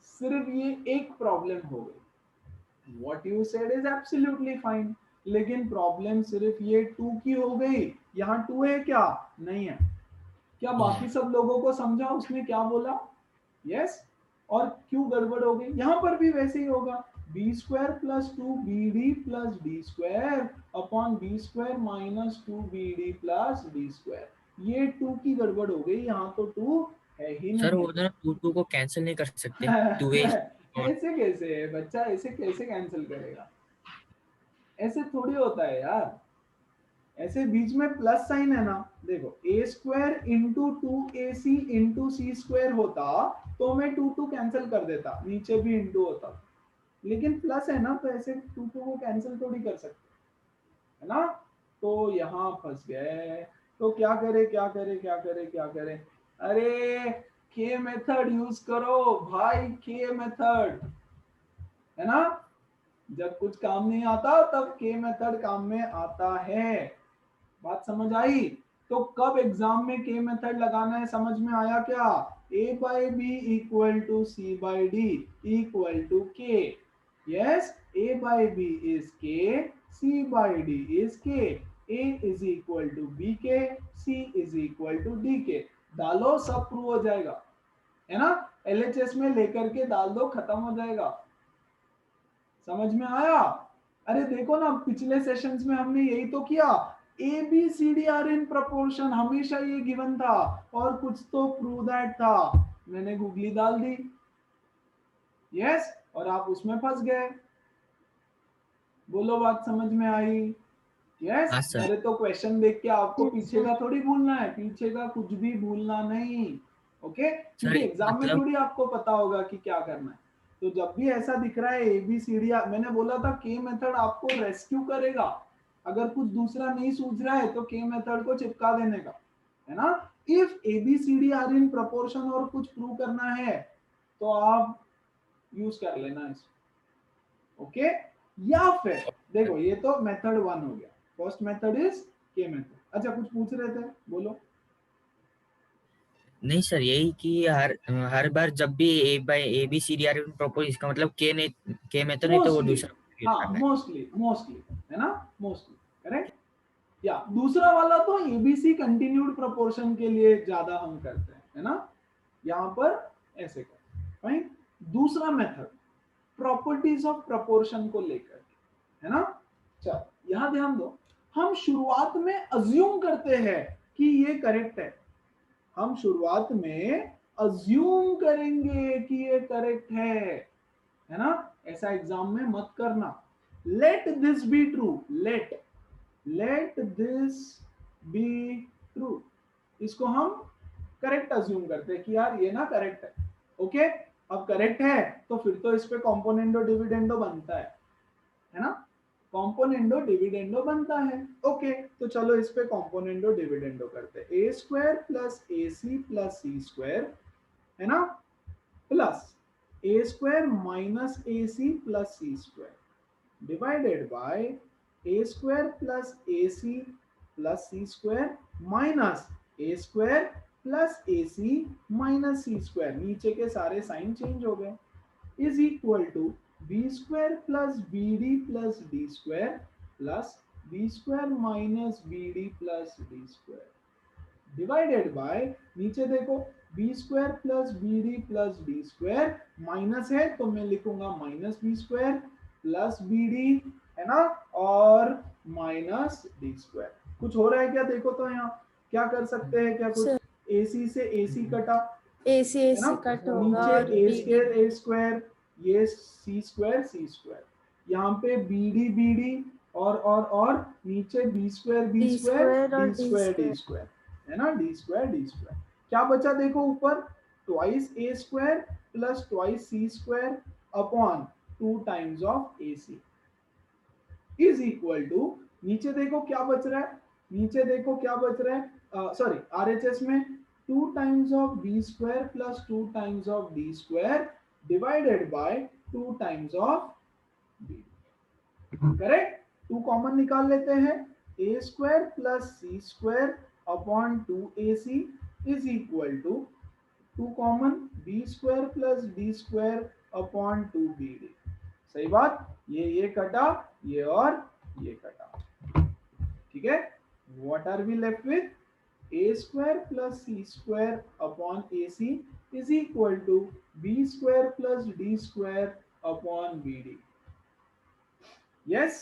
सिर्फ ये एक प्रॉब्लम हो गई, what you said is absolutely fine, लेकिन प्रॉब्लम सिर्फ ये 2 की हो गई, यहाँ 2 है क्या, नहीं है, क्या बाकी सब लोगों को समझा उसने क्या बोला? यस। और क्यों गड़बड़ हो गई? यहां पर भी वैसे ही होगा, B square plus two B D plus D square upon B square minus two B D plus D square. ये टू की गड़बड़ हो गई, यहाँ तो टू है ही सर नहीं। वो दोनों टू टू को कैंसिल नहीं कर सकते, टू ए ऐसे कैसे है बच्चा, ऐसे कैसे कैंसिल करेगा? ऐसे थोड़ी होता है यार, ऐसे बीच में प्लस साइन है ना। देखो A square into two A C into C square होता तो मैं टू टू कैंसिल कर देता, नीचे भी इंटू होता, लेकिन प्लस है ना तो ऐसे टू टू को कैंसिल थोड़ी कर सकते है ना। तो यहाँ फंस गए, तो क्या करे क्या करे क्या करे क्या करे? अरे के मेथड यूज करो भाई, के मेथड है ना। जब कुछ काम नहीं आता तब के मेथड काम में आता है। बात समझ आई? तो कब एग्जाम में के मेथड लगाना है समझ में आया क्या? A by B equal to C by D equal to K. Yes, A by B is K, C by D is K, A is equal to B K, C is equal to D K. डालो सब prove हो जाएगा, है ना। LHS में लेकर के डाल दो, खत्म हो जाएगा। समझ में आया? अरे देखो ना, पिछले सेशंस में हमने यही तो किया, A B C D are in proportion, हमेशा ये गिवन था और कुछ तो प्रूव दैट था, मैंने गूगली डाल दी। यस, और आप उसमें फंस गए। बोलो बात समझ में आई? यस। हाँ सर। अरे तो क्वेश्चन देख के आपको Yes, पीछे का sir. थोड़ी भूलना है, पीछे का कुछ भी भूलना नहीं। ओके, क्योंकि सर, एग्जाम में मतलब थोड़ी आपको पता होगा कि क्या करना है। तो जब भी ऐसा दिख रहा है ए बी सी डी, मैंने बोला था के मेथड आपको रेस्क्यू करेगा। अगर कुछ दूसरा नहीं सूझ रहा है तो के मेथड को चिपका देने का, है ना। If A B C D are in proportion और कुछ प्रूव करना है तो आप यूज कर लेना इसको। ओके, या फिर देखो ये तो मेथड वन हो गया, फर्स्ट मेथड इज के मेथड। अच्छा कुछ पूछ रहे थे, बोलो। नहीं सर, यही कि हर बार जब भी A B C D are propose, इसका मतलब के में तो नहीं, तो वो मोस्टली, दूसरा use हाँ करना है। मोस्टली है ना, मोस्टली करेक्ट। या दूसरा वाला तो एबीसी कंटिन्यूड प्रोपोर्शन के लिए ज्यादा हम करते हैं, है ना। यहां पर ऐसे करते हैं, फाइन। दूसरा मेथड प्रॉपर्टीज ऑफ प्रोपोर्शन को लेकर, है ना। चलो यहां ध्यान दो, हम शुरुआत में अज्यूम करते हैं कि ये करेक्ट है। हम शुरुआत में अज्यूम करेंगे कि ये करेक्ट है ना। ऐसा एग्जाम में मत करना। Let this be true, let this be true, इसको हम करेक्ट अज्यूम करते हैं कि यार ये ना करेक्ट है। ओके, अब करेक्ट है तो फिर तो इस पे कॉम्पोनेंडो डिविडेंडो बनता है ना। कॉम्पोनेंडो डिविडेंडो बनता है। ओके, तो चलो इस पे कॉम्पोनेंडो डिविडेंडो करते हैं। A square plus A C plus C square, है ना, plus A square minus A C plus C square divided by A square plus A C plus C square minus A square plus A C minus C square. नीचे के सारे sign change हो गए, is equal to B square plus B D plus D square plus B square minus B D plus D square divided bye, नीचे देखो B square plus B D plus D square, minus है तो मैं लिखूंगा minus B square plus B D, है ना, और minus D square. कुछ हो रहा है क्या? देखो तो यहाँ क्या कर सकते हैं, क्या कुछ? AC से AC कटा, AC है ना, कट होगा और नीचे BD A स्क्वायर, ये C स्क्वायर, यहाँ पे BD और नीचे B स्क्वायर D square और D D स्क्वायर square। है ना, D स्क्वायर। क्या बचा देखो ऊपर, twice A square plus twice C square upon 2 times of AC is equal to, नीचे देखो क्या बच रहा है, नीचे देखो क्या बच रहा है, सॉरी RHS में 2 times of B square plus 2 times of D square divided by 2 times of B. Correct, 2 common निकाल लेते हैं, A square plus C square upon 2AC is equal to 2 common B square plus D square upon 2BD। सही बात, ये कटा, ये और ये कटा, ठीक है। What are we left with? A square plus C square upon A C is equal to B square plus D square upon B D. Yes,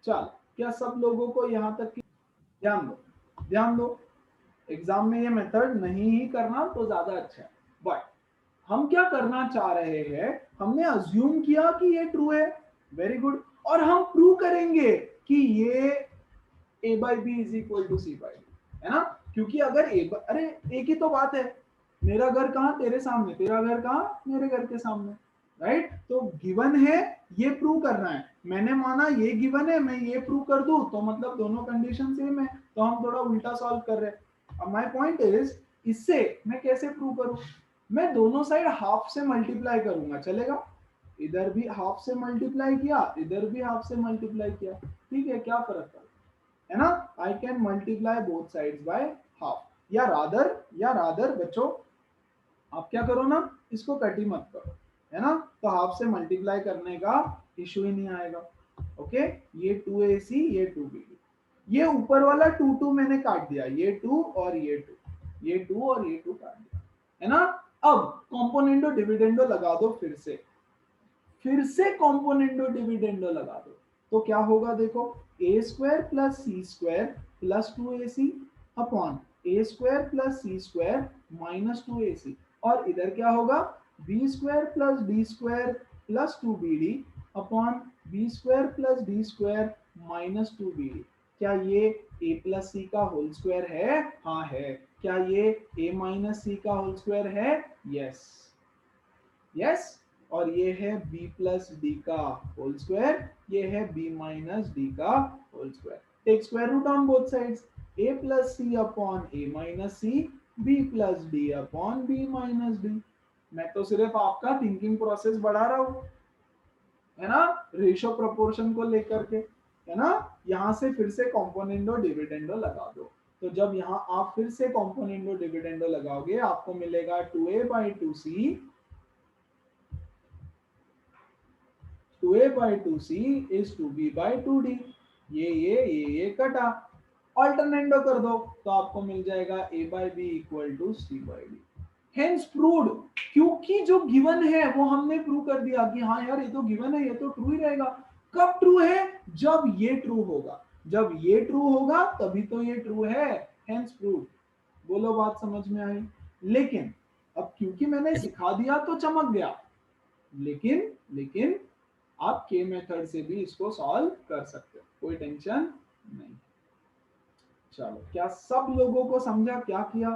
चल क्या सब लोगों को यहां तक की ध्यान दो। एग्जाम में ये मेथड नहीं ही करना तो ज्यादा अच्छा है, बट हम क्या करना चाह रहे हैं, हमने अज्यूम किया कि ये ट्रू है, वेरी गुड, और हम प्रूव करेंगे कि ये a by b is equal to C by D, है ना। क्योंकि अगर अरे एक ही तो बात है, मेरा घर कहाँ, तेरे सामने, तेरा घर कहाँ, मेरे घर के सामने, राइट। तो गिवन है, ये प्रूव करना है, मैंने माना ये गिवन है, मैं ये प्रूव कर दूं तो मतलब दोनों कंडीशन सेम है, तो हम थोड़ा उल्टा सॉल्व कर रहे हैं। अब माय पॉइंट इज, इससे मैं कैसे प्रूव करूं, मैं दोनों साइड हाफ से मल्टीप्लाई करूंगा, चलेगा। इधर भी हाफ से मल्टीप्लाई किया, इधर भी हाफ से मल्टीप्लाई किया, ठीक है, क्या फर्क पड़ता है ना। I can multiply both sides by half, या रादर बच्चों आप क्या करो ना, इसको कट ही मत करो, है ना। तो हाफ से मल्टीप्लाई करने का इशू ही नहीं आएगा। ओके, ये 2ac ये 2bd, ये ऊपर वाला 2 मैंने काट दिया, ये 2 और ये 2, ये 2 और ये 2 काट दिया, है ना। अब कॉम्पोनेंडो डिविडेंडो लगा दो, फिर से कॉम्पोनेंडो डिविडेंडो लगा दो, तो क्या होगा देखो, A square plus C square plus 2ac upon A square plus C square minus 2ac, और इधर क्या होगा, B square plus D square plus 2bd upon B square plus D square minus 2bd। क्या ये a प्लस सी का whole square है, हाँ है। क्या ये a माइनस सी का होल स्क्वायर है, यस, और ये है b प्लस डी का होल स्क्वायर, ये है b माइनस डी का whole square. Take square root on both sides, a plus C upon a minus C, b plus D upon b minus D. मैं तो सिर्फ आपका थिंकिंग प्रोसेस बढ़ा रहा हूं, है ना, रेशियो प्रोपोर्शन को लेकर के, है ना। यहां से फिर से कॉम्पोनेंडो डिविडेंडो लगा दो, तो जब यहां आप फिर से कॉम्पोनेंडो डिविडेंडो लगाओगे आपको मिलेगा 2a by 2c, 2a by 2c is 2b by 2d। ये कटा, अल्टरनेंडो कर दो तो आपको मिल जाएगा a by b equal to c by d। Hence proved, क्योंकि जो गिवन है वो हमने प्रूव कर दिया कि हाँ यार ये तो गिवन है, ये तो ट्रू ही रहेगा। कब ट्रू है, जब ये ट्रू होगा, जब ये ट्रू होगा तभी तो ये ट्रू है, हेंस प्रूव्ड। बोलो बात समझ में आई। लेकिन अब क्योंकि मैंने सिखा दिया तो चमक गया, लेकिन आप के मेथड से भी इसको सॉल्व कर सकते हो, कोई टेंशन नहीं। चलो, क्या सब लोगों को समझा क्या किया,